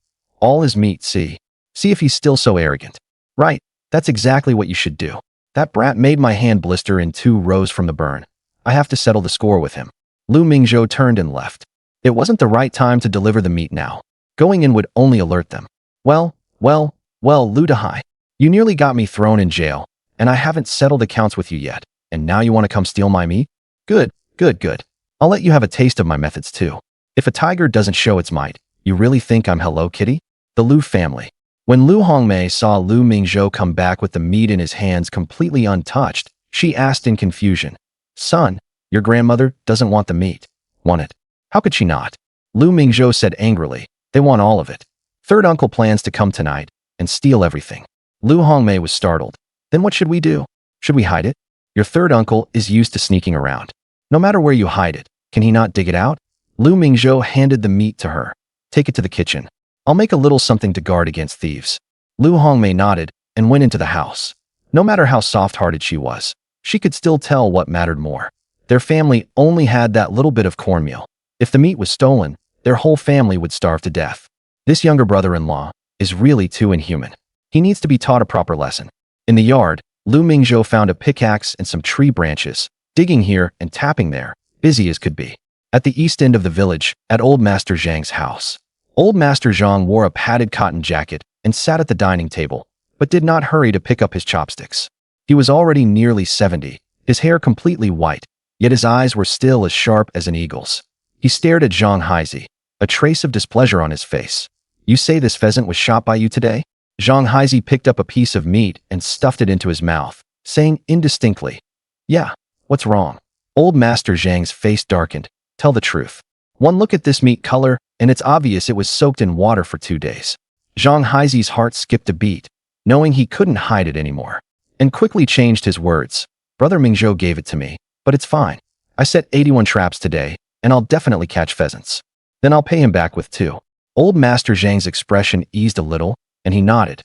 his meat, see if he's still so arrogant." "Right, that's exactly what you should do. That brat made my hand blister in 2 rows from the burn. I have to settle the score with him." Lu Mingzhou turned and left. It wasn't the right time to deliver the meat now. Going in would only alert them. Well, Lu Dahai, you nearly got me thrown in jail, and I haven't settled accounts with you yet, and now you want to come steal my meat? Good. I'll let you have a taste of my methods too. If a tiger doesn't show its might, you really think I'm Hello Kitty?" The Lu family. When Lu Hongmei saw Lu Mingzhou come back with the meat in his hands completely untouched, She asked in confusion. Son, your grandmother doesn't want the meat. Want it? How could she not? Lu Mingzhou said angrily. They want all of it. Third uncle plans to come tonight and steal everything. Lu Hongmei was startled. Then what should we do? Should we hide it? Your third uncle is used to sneaking around. No matter where you hide it, can he not dig it out? Lu Mingzhou handed the meat to her. Take it to the kitchen. I'll make a little something to guard against thieves. Lu Hongmei nodded and went into the house. No matter how soft-hearted she was, she could still tell what mattered more. Their family only had that little bit of cornmeal. If the meat was stolen, their whole family would starve to death. This younger brother-in-law is really too inhuman. He needs to be taught a proper lesson. In the yard, Lu Mingzhou found a pickaxe and some tree branches, digging here and tapping there, busy as could be. At the east end of the village, at Old Master Zhang's house. Old Master Zhang wore a padded cotton jacket and sat at the dining table, but did not hurry to pick up his chopsticks. He was already nearly 70, his hair completely white, yet his eyes were still as sharp as an eagle's. He stared at Zhang Haizi, a trace of displeasure on his face. You say this pheasant was shot by you today? Zhang Haizi picked up a piece of meat and stuffed it into his mouth, saying indistinctly, Yeah, what's wrong? Old Master Zhang's face darkened. Tell the truth. One look at this meat color, and it's obvious it was soaked in water for 2 days. Zhang Haizi's heart skipped a beat, knowing he couldn't hide it anymore, and quickly changed his words. Brother Mingzhou gave it to me, but it's fine. I set 81 traps today, and I'll definitely catch pheasants. Then I'll pay him back with 2. Old Master Zhang's expression eased a little, and he nodded.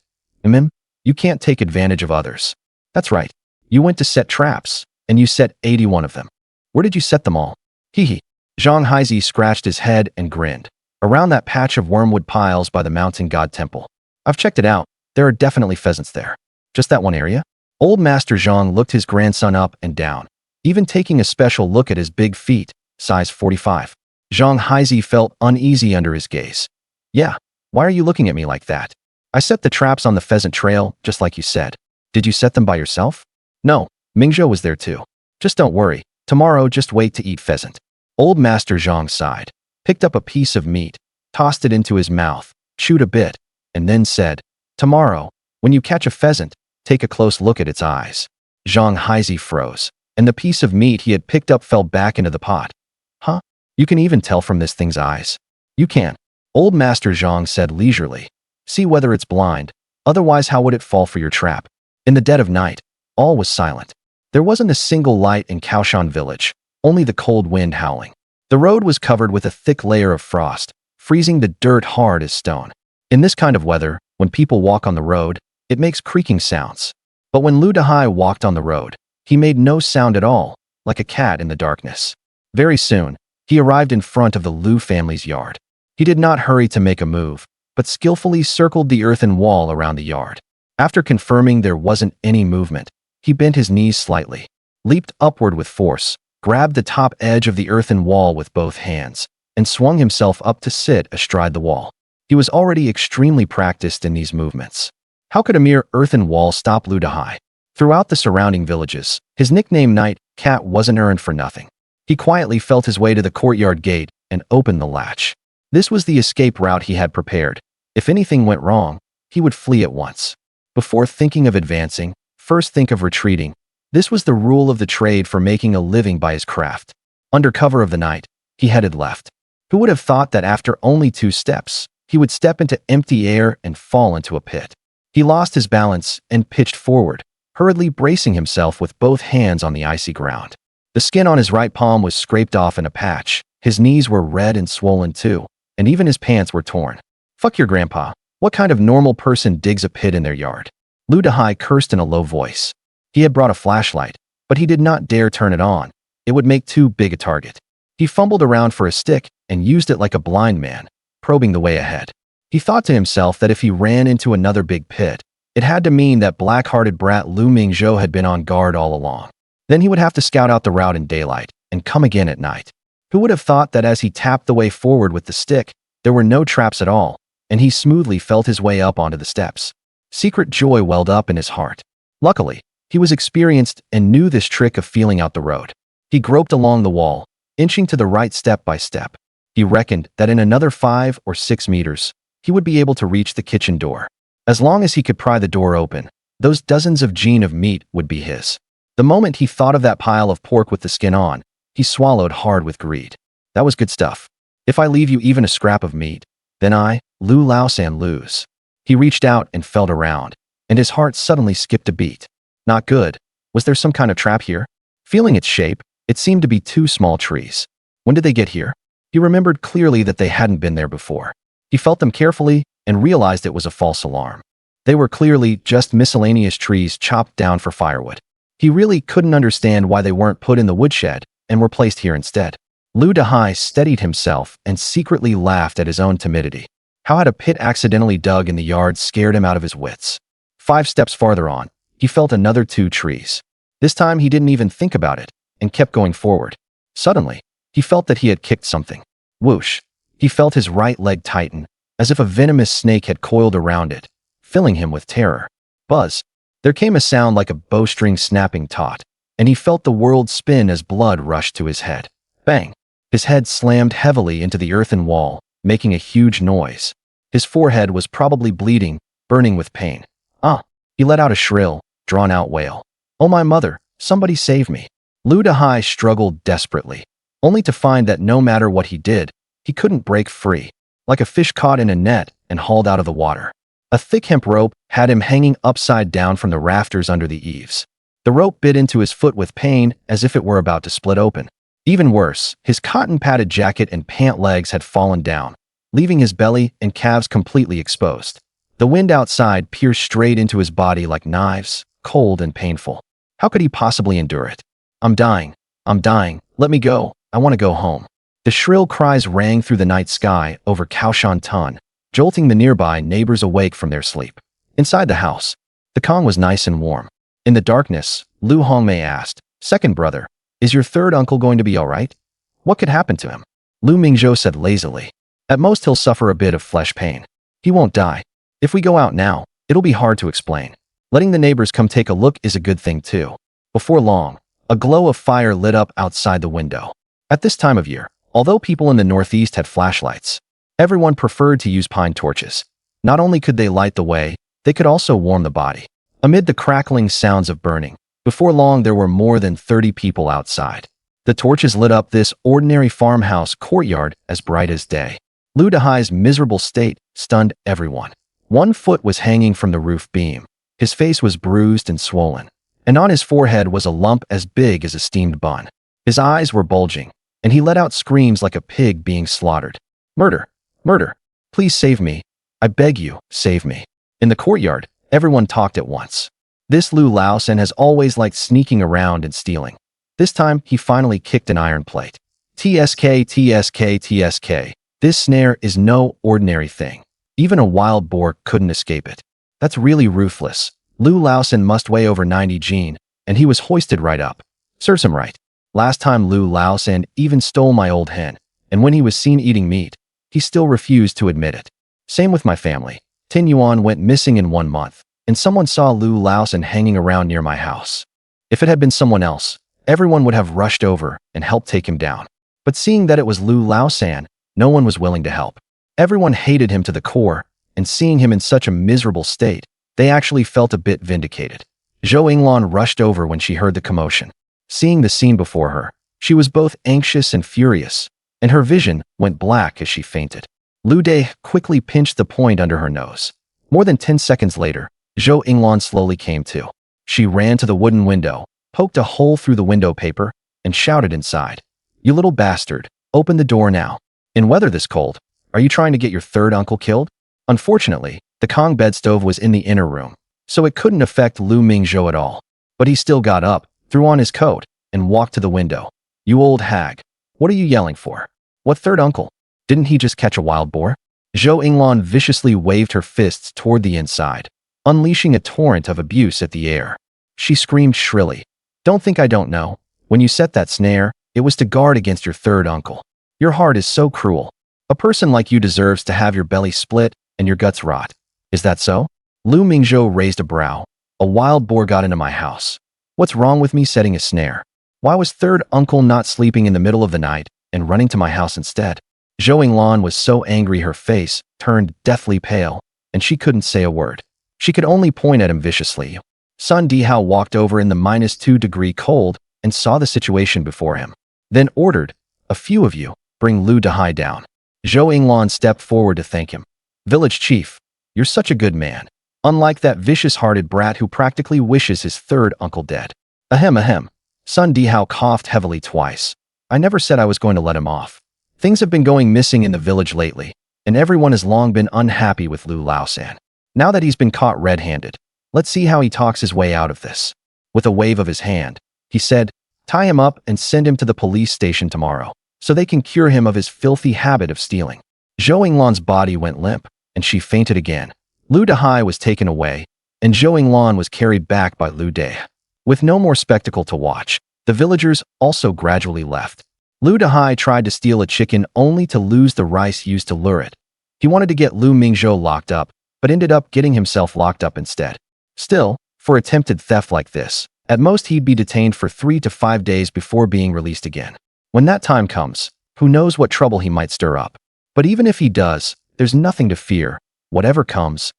You can't take advantage of others. That's right. You went to set traps, and you set 81 of them. Where did you set them all? Hee. Zhang Haizi scratched his head and grinned. Around that patch of wormwood piles by the mountain god temple. I've checked it out. There are definitely pheasants there. Just that one area? Old Master Zhang looked his grandson up and down, even taking a special look at his big feet, size 45. Zhang Haizi felt uneasy under his gaze. Yeah, why are you looking at me like that? I set the traps on the pheasant trail, just like you said. Did you set them by yourself? No, Mingzhou was there too. Just don't worry. Tomorrow, just wait to eat pheasant. Old Master Zhang sighed, picked up a piece of meat, tossed it into his mouth, chewed a bit, and then said, Tomorrow, when you catch a pheasant, take a close look at its eyes. Zhang Haizi froze, and the piece of meat he had picked up fell back into the pot. Huh? You can even tell from this thing's eyes. You can. Old Master Zhang said leisurely. See whether it's blind, otherwise how would it fall for your trap? In the dead of night, all was silent. There wasn't a single light in Kaoshan village, only the cold wind howling. The road was covered with a thick layer of frost, freezing the dirt hard as stone. In this kind of weather, when people walk on the road, it makes creaking sounds. But when Lu Dahai walked on the road, he made no sound at all, like a cat in the darkness. Very soon, he arrived in front of the Lu family's yard. He did not hurry to make a move, but skillfully circled the earthen wall around the yard. After confirming there wasn't any movement, he bent his knees slightly, leaped upward with force, grabbed the top edge of the earthen wall with both hands, and swung himself up to sit astride the wall. He was already extremely practiced in these movements. How could a mere earthen wall stop Lu Dahai? Throughout the surrounding villages, his nickname Night Cat wasn't earned for nothing. He quietly felt his way to the courtyard gate and opened the latch. This was the escape route he had prepared. If anything went wrong, he would flee at once. Before thinking of advancing, first think of retreating. This was the rule of the trade for making a living by his craft. Under cover of the night, he headed left. Who would have thought that after only 2 steps, he would step into empty air and fall into a pit? He lost his balance and pitched forward, hurriedly bracing himself with both hands on the icy ground. The skin on his right palm was scraped off in a patch, his knees were red and swollen too, and even his pants were torn. Fuck your grandpa. What kind of normal person digs a pit in their yard? Lu Dahai cursed in a low voice. He had brought a flashlight, but he did not dare turn it on. It would make too big a target. He fumbled around for a stick and used it like a blind man, probing the way ahead. He thought to himself that if he ran into another big pit, it had to mean that black-hearted brat Lu Mingzhou had been on guard all along. Then he would have to scout out the route in daylight and come again at night. Who would have thought that as he tapped the way forward with the stick, there were no traps at all, and he smoothly felt his way up onto the steps. Secret joy welled up in his heart. Luckily, he was experienced and knew this trick of feeling out the road. He groped along the wall, inching to the right step by step. He reckoned that in another 5 or 6 meters, he would be able to reach the kitchen door. As long as he could pry the door open, those dozens of jean of meat would be his. The moment he thought of that pile of pork with the skin on, he swallowed hard with greed. That was good stuff. If I leave you even a scrap of meat, then I, Lu Laosan, lose. He reached out and felt around, and his heart suddenly skipped a beat. Not good. Was there some kind of trap here? Feeling its shape, it seemed to be two small trees. When did they get here? He remembered clearly that they hadn't been there before. He felt them carefully and realized it was a false alarm. They were clearly just miscellaneous trees chopped down for firewood. He really couldn't understand why they weren't put in the woodshed and were placed here instead. Lu Dehai steadied himself and secretly laughed at his own timidity. How had a pit accidentally dug in the yard scared him out of his wits? 5 steps farther on, he felt another 2 trees. This time he didn't even think about it and kept going forward. Suddenly, he felt that he had kicked something. Whoosh! He felt his right leg tighten, as if a venomous snake had coiled around it, filling him with terror. Buzz! There came a sound like a bowstring snapping taut, and he felt the world spin as blood rushed to his head. Bang! His head slammed heavily into the earthen wall, making a huge noise. His forehead was probably bleeding, burning with pain. Ah! He let out a shrill, drawn-out wail. Oh my mother, somebody save me. Lu Dehai struggled desperately, only to find that no matter what he did, he couldn't break free, like a fish caught in a net and hauled out of the water. A thick hemp rope had him hanging upside down from the rafters under the eaves. The rope bit into his foot with pain as if it were about to split open. Even worse, his cotton-padded jacket and pant legs had fallen down, leaving his belly and calves completely exposed. The wind outside pierced straight into his body like knives, cold and painful. How could he possibly endure it? I'm dying. I'm dying. Let me go. I want to go home. The shrill cries rang through the night sky over Kaoshan Tun, jolting the nearby neighbors awake from their sleep. Inside the house, the Kong was nice and warm. In the darkness, Lu Hongmei asked, "Second brother, is your third uncle going to be all right? What could happen to him?" Lu Mingzhou said lazily, "At most he'll suffer a bit of flesh pain. He won't die. If we go out now, it'll be hard to explain. Letting the neighbors come take a look is a good thing too." Before long, a glow of fire lit up outside the window. At this time of year, although people in the Northeast had flashlights, everyone preferred to use pine torches. Not only could they light the way, they could also warm the body. Amid the crackling sounds of burning, before long there were more than 30 people outside. The torches lit up this ordinary farmhouse courtyard as bright as day. Lu Dehai's miserable state stunned everyone. One foot was hanging from the roof beam. His face was bruised and swollen, and on his forehead was a lump as big as a steamed bun. His eyes were bulging, and he let out screams like a pig being slaughtered. "Murder! Murder! Please save me! I beg you, save me!" In the courtyard, everyone talked at once. This Lu Laosan has always liked sneaking around and stealing. This time, he finally kicked an iron plate. TSK, TSK, TSK. This snare is no ordinary thing. Even a wild boar couldn't escape it. That's really ruthless. Lu Laosan must weigh over 90 gene, and he was hoisted right up. Serves him right. Last time Lu Laosan even stole my old hen, and when he was seen eating meat, he still refused to admit it. Same with my family. Tin Yuan went missing in 1 month, and someone saw Lu Laosan hanging around near my house. If it had been someone else, everyone would have rushed over and helped take him down. But seeing that it was Lu Laosan, no one was willing to help. Everyone hated him to the core, and seeing him in such a miserable state, they actually felt a bit vindicated. Zhou Yinglan rushed over when she heard the commotion. Seeing the scene before her, she was both anxious and furious, and her vision went black as she fainted. Lu Dei quickly pinched the point under her nose. More than 10 seconds later, Zhou Yinglan slowly came to. She ran to the wooden window, poked a hole through the window paper, and shouted inside, "You little bastard, open the door now. In weather this cold, are you trying to get your third uncle killed?" Unfortunately, the Kong bedstove was in the inner room, so it couldn't affect Lu Mingzhou at all. But he still got up, threw on his coat, and walked to the window. "You old hag, what are you yelling for? What third uncle? Didn't he just catch a wild boar?" Zhou Yinglan viciously waved her fists toward the inside, unleashing a torrent of abuse at the air. She screamed shrilly, "Don't think I don't know. When you set that snare, it was to guard against your third uncle. Your heart is so cruel. A person like you deserves to have your belly split and your guts rot. Is that so?" Lu Mingzhou raised a brow. "A wild boar got into my house. What's wrong with me setting a snare? Why was third uncle not sleeping in the middle of the night and running to my house instead?" Zhou Yinglan was so angry her face turned deathly pale, and she couldn't say a word. She could only point at him viciously. Sun Dihao walked over in the -2-degree cold and saw the situation before him. Then ordered, "A few of you, bring Lu Dahai down." Zhou Yinglan stepped forward to thank him. "Village chief, you're such a good man. Unlike that vicious-hearted brat who practically wishes his third uncle dead." Ahem ahem. Sun Dihao coughed heavily twice. "I never said I was going to let him off. Things have been going missing in the village lately, and everyone has long been unhappy with Lu Laosan. Now that he's been caught red-handed, let's see how he talks his way out of this." With a wave of his hand, he said, "Tie him up and send him to the police station tomorrow, so they can cure him of his filthy habit of stealing." Zhou Yinglan's body went limp, and she fainted again. Lu Dahai was taken away, and Zhou Yinglan was carried back by Lu Dai. With no more spectacle to watch, the villagers also gradually left. Lu Dahai tried to steal a chicken only to lose the rice used to lure it. He wanted to get Lu Mingzhou locked up, but ended up getting himself locked up instead. Still, for attempted theft like this, at most he'd be detained for 3 to 5 days before being released again. When that time comes, who knows what trouble he might stir up. But even if he does, there's nothing to fear. Whatever comes,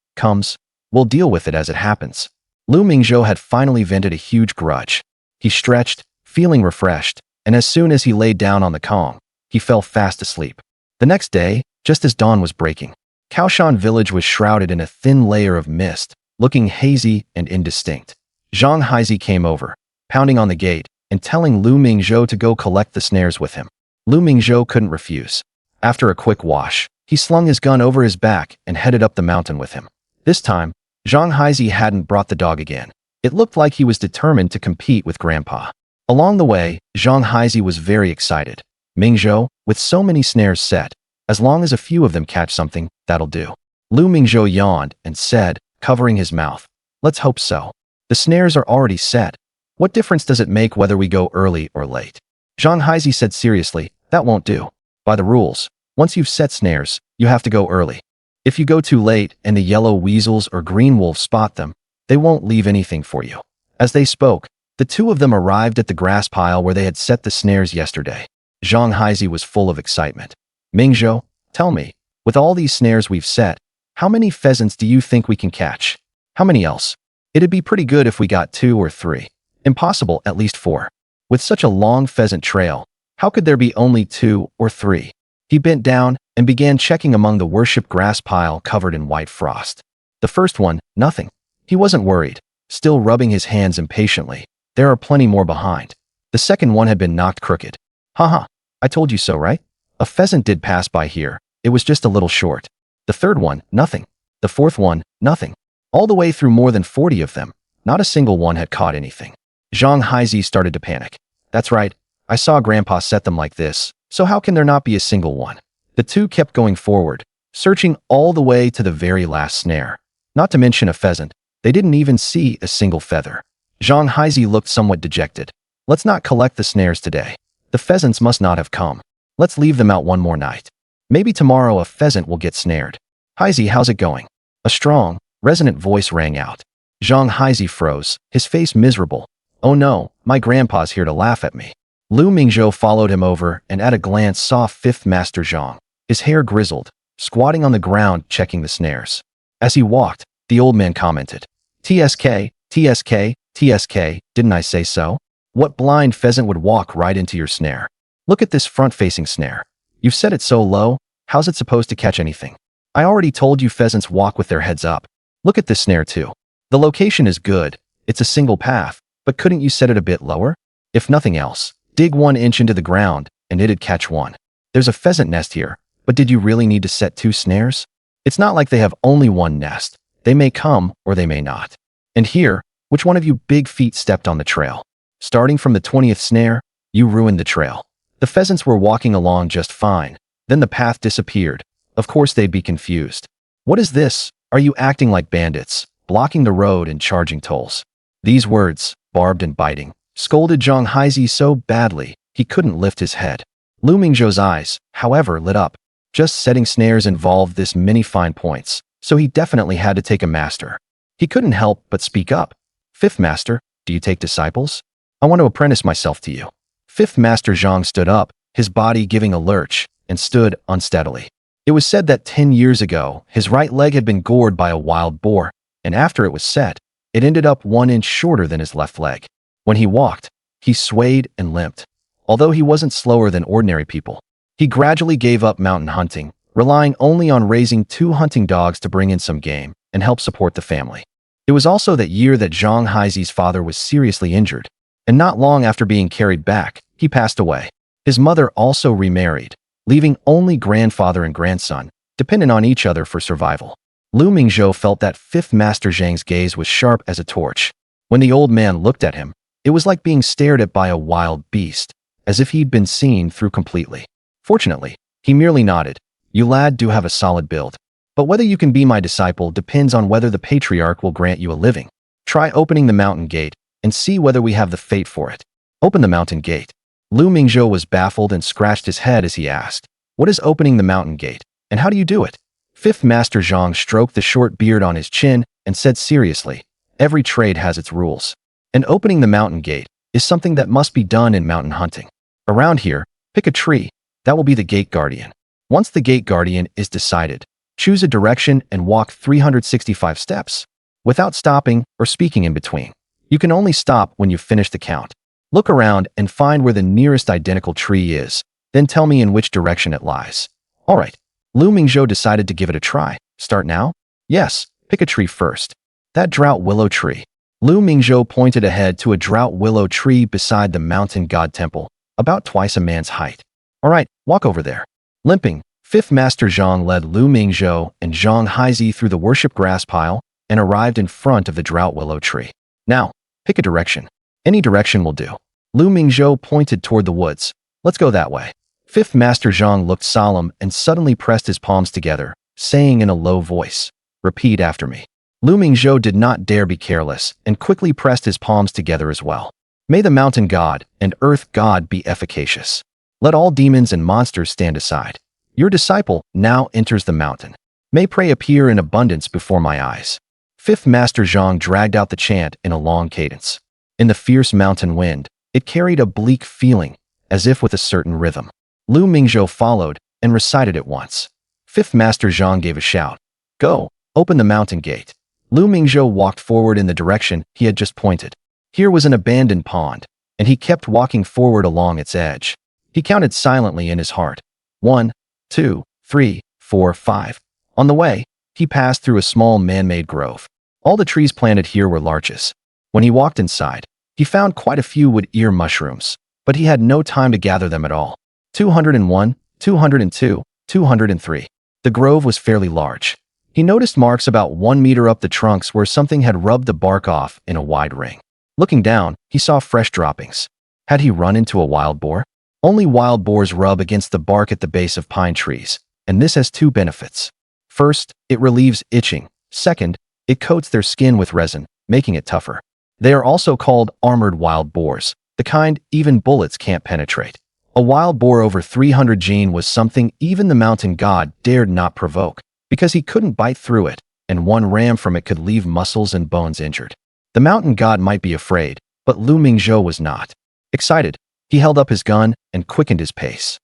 we'll deal with it as it happens. Lu Mingzhou had finally vented a huge grudge. He stretched, feeling refreshed, and as soon as he laid down on the Kong, he fell fast asleep. The next day, just as dawn was breaking, Kaoshan village was shrouded in a thin layer of mist, looking hazy and indistinct. Zhang Haizi came over, pounding on the gate and telling Lu Mingzhou to go collect the snares with him. Lu Mingzhou couldn't refuse. After a quick wash, he slung his gun over his back and headed up the mountain with him. This time, Zhang Haizi hadn't brought the dog again. It looked like he was determined to compete with Grandpa. Along the way, Zhang Haizi was very excited. "Mingzhou, with so many snares set, as long as a few of them catch something, that'll do." Lu Mingzhou yawned and said, covering his mouth, "Let's hope so. The snares are already set. What difference does it make whether we go early or late?" Zhang Haizi said seriously, "That won't do. By the rules, once you've set snares, you have to go early. If you go too late and the yellow weasels or green wolves spot them, they won't leave anything for you." As they spoke, the two of them arrived at the grass pile where they had set the snares yesterday. Zhang Haizi was full of excitement. "Mingzhou, tell me, with all these snares we've set, how many pheasants do you think we can catch? How many else? It'd be pretty good if we got 2 or 3. Impossible at least 4. With such a long pheasant trail, how could there be only 2 or 3? He bent down and began checking among the worship grass pile covered in white frost. The first one, nothing. He wasn't worried, still rubbing his hands impatiently. There are plenty more behind. The second one had been knocked crooked. Haha, I told you so, right? A pheasant did pass by here. It was just a little short. The third one, nothing. The fourth one, nothing. All the way through more than 40 of them, not a single one had caught anything. Zhang Haizi started to panic. That's right, I saw Grandpa set them like this, so how can there not be a single one? The two kept going forward, searching all the way to the very last snare. Not to mention a pheasant, they didn't even see a single feather. Zhang Haizi looked somewhat dejected. Let's not collect the snares today. The pheasants must not have come. Let's leave them out one more night. Maybe tomorrow a pheasant will get snared. Haizi, how's it going? A strong, resonant voice rang out. Zhang Haizi froze, his face miserable. Oh no, my grandpa's here to laugh at me. Lu Mingzhou followed him over and at a glance saw Fifth Master Zhang, his hair grizzled, squatting on the ground checking the snares. As he walked, the old man commented, TSK, TSK, TSK, didn't I say so? What blind pheasant would walk right into your snare? Look at this front-facing snare. You've set it so low, how's it supposed to catch anything? I already told you pheasants walk with their heads up. Look at this snare too. The location is good, it's a single path, but couldn't you set it a bit lower? If nothing else, dig 1 inch into the ground, and it'd catch one. There's a pheasant nest here, but did you really need to set 2 snares? It's not like they have only one nest. They may come, or they may not. And here, which one of you big feet stepped on the trail? Starting from the 20th snare, you ruined the trail. The pheasants were walking along just fine. Then the path disappeared. Of course they'd be confused. What is this? Are you acting like bandits, blocking the road and charging tolls? These words, barbed and biting, scolded Zhang Haizi so badly, he couldn't lift his head. Lu Mingzhou's eyes, however, lit up. Just setting snares involved this many fine points, so he definitely had to take a master. He couldn't help but speak up. Fifth Master, do you take disciples? I want to apprentice myself to you. Fifth Master Zhang stood up, his body giving a lurch, and stood unsteadily. It was said that 10 years ago, his right leg had been gored by a wild boar, and after it was set, It ended up 1 inch shorter than his left leg. When he walked, he swayed and limped. Although he wasn't slower than ordinary people, he gradually gave up mountain hunting, relying only on raising 2 hunting dogs to bring in some game and help support the family. It was also that year that Zhang Haizi's father was seriously injured, and not long after being carried back, he passed away. His mother also remarried, leaving only grandfather and grandson, dependent on each other for survival. Lu Mingzhou felt that fifth master Zhang's gaze was sharp as a torch. When the old man looked at him, it was like being stared at by a wild beast, as if he'd been seen through completely. Fortunately, he merely nodded. You lad do have a solid build. But whether you can be my disciple depends on whether the patriarch will grant you a living. Try opening the mountain gate and see whether we have the fate for it. Open the mountain gate. Lu Mingzhou was baffled and scratched his head as he asked, what is opening the mountain gate, and how do you do it? Fifth Master Zhang stroked the short beard on his chin and said seriously, every trade has its rules. And opening the mountain gate is something that must be done in mountain hunting. Around here, pick a tree. That will be the gate guardian. Once the gate guardian is decided, choose a direction and walk 365 steps, without stopping or speaking in between. You can only stop when you finish the count. Look around and find where the nearest identical tree is, then tell me in which direction it lies. All right. Lu Mingzhou decided to give it a try. Start now? Yes, pick a tree first. That drought willow tree. Lu Mingzhou pointed ahead to a drought willow tree beside the mountain god temple, about twice a man's height. All right, walk over there. Limping, Fifth Master Zhang led Lu Mingzhou and Zhang Haizi through the worship grass pile and arrived in front of the drought willow tree. Now, pick a direction. Any direction will do. Lu Mingzhou pointed toward the woods. Let's go that way. Fifth Master Zhang looked solemn and suddenly pressed his palms together, saying in a low voice, repeat after me. Lu Mingzhou did not dare be careless and quickly pressed his palms together as well. May the mountain god and earth god be efficacious. Let all demons and monsters stand aside. Your disciple now enters the mountain. May prey appear in abundance before my eyes. Fifth Master Zhang dragged out the chant in a long cadence. In the fierce mountain wind, it carried a bleak feeling, as if with a certain rhythm. Lu Mingzhou followed and recited it once. Fifth Master Zhang gave a shout. Go, open the mountain gate. Lu Mingzhou walked forward in the direction he had just pointed. Here was an abandoned pond, and he kept walking forward along its edge. He counted silently in his heart. 1, 2, 3, 4, 5. On the way, he passed through a small man-made grove. All the trees planted here were larches. When he walked inside, he found quite a few wood-ear mushrooms, but he had no time to gather them at all. 201, 202, 203. The grove was fairly large. He noticed marks about 1 meter up the trunks where something had rubbed the bark off in a wide ring. Looking down, he saw fresh droppings. Had he run into a wild boar? Only wild boars rub against the bark at the base of pine trees, and this has 2 benefits. First, it relieves itching. Second, it coats their skin with resin, making it tougher. They are also called armored wild boars, the kind even bullets can't penetrate. A wild boar over 300 gene was something even the mountain god dared not provoke, because he couldn't bite through it, and one ram from it could leave muscles and bones injured. The mountain god might be afraid, but Lu Mingzhou was not. Excited, he held up his gun and quickened his pace.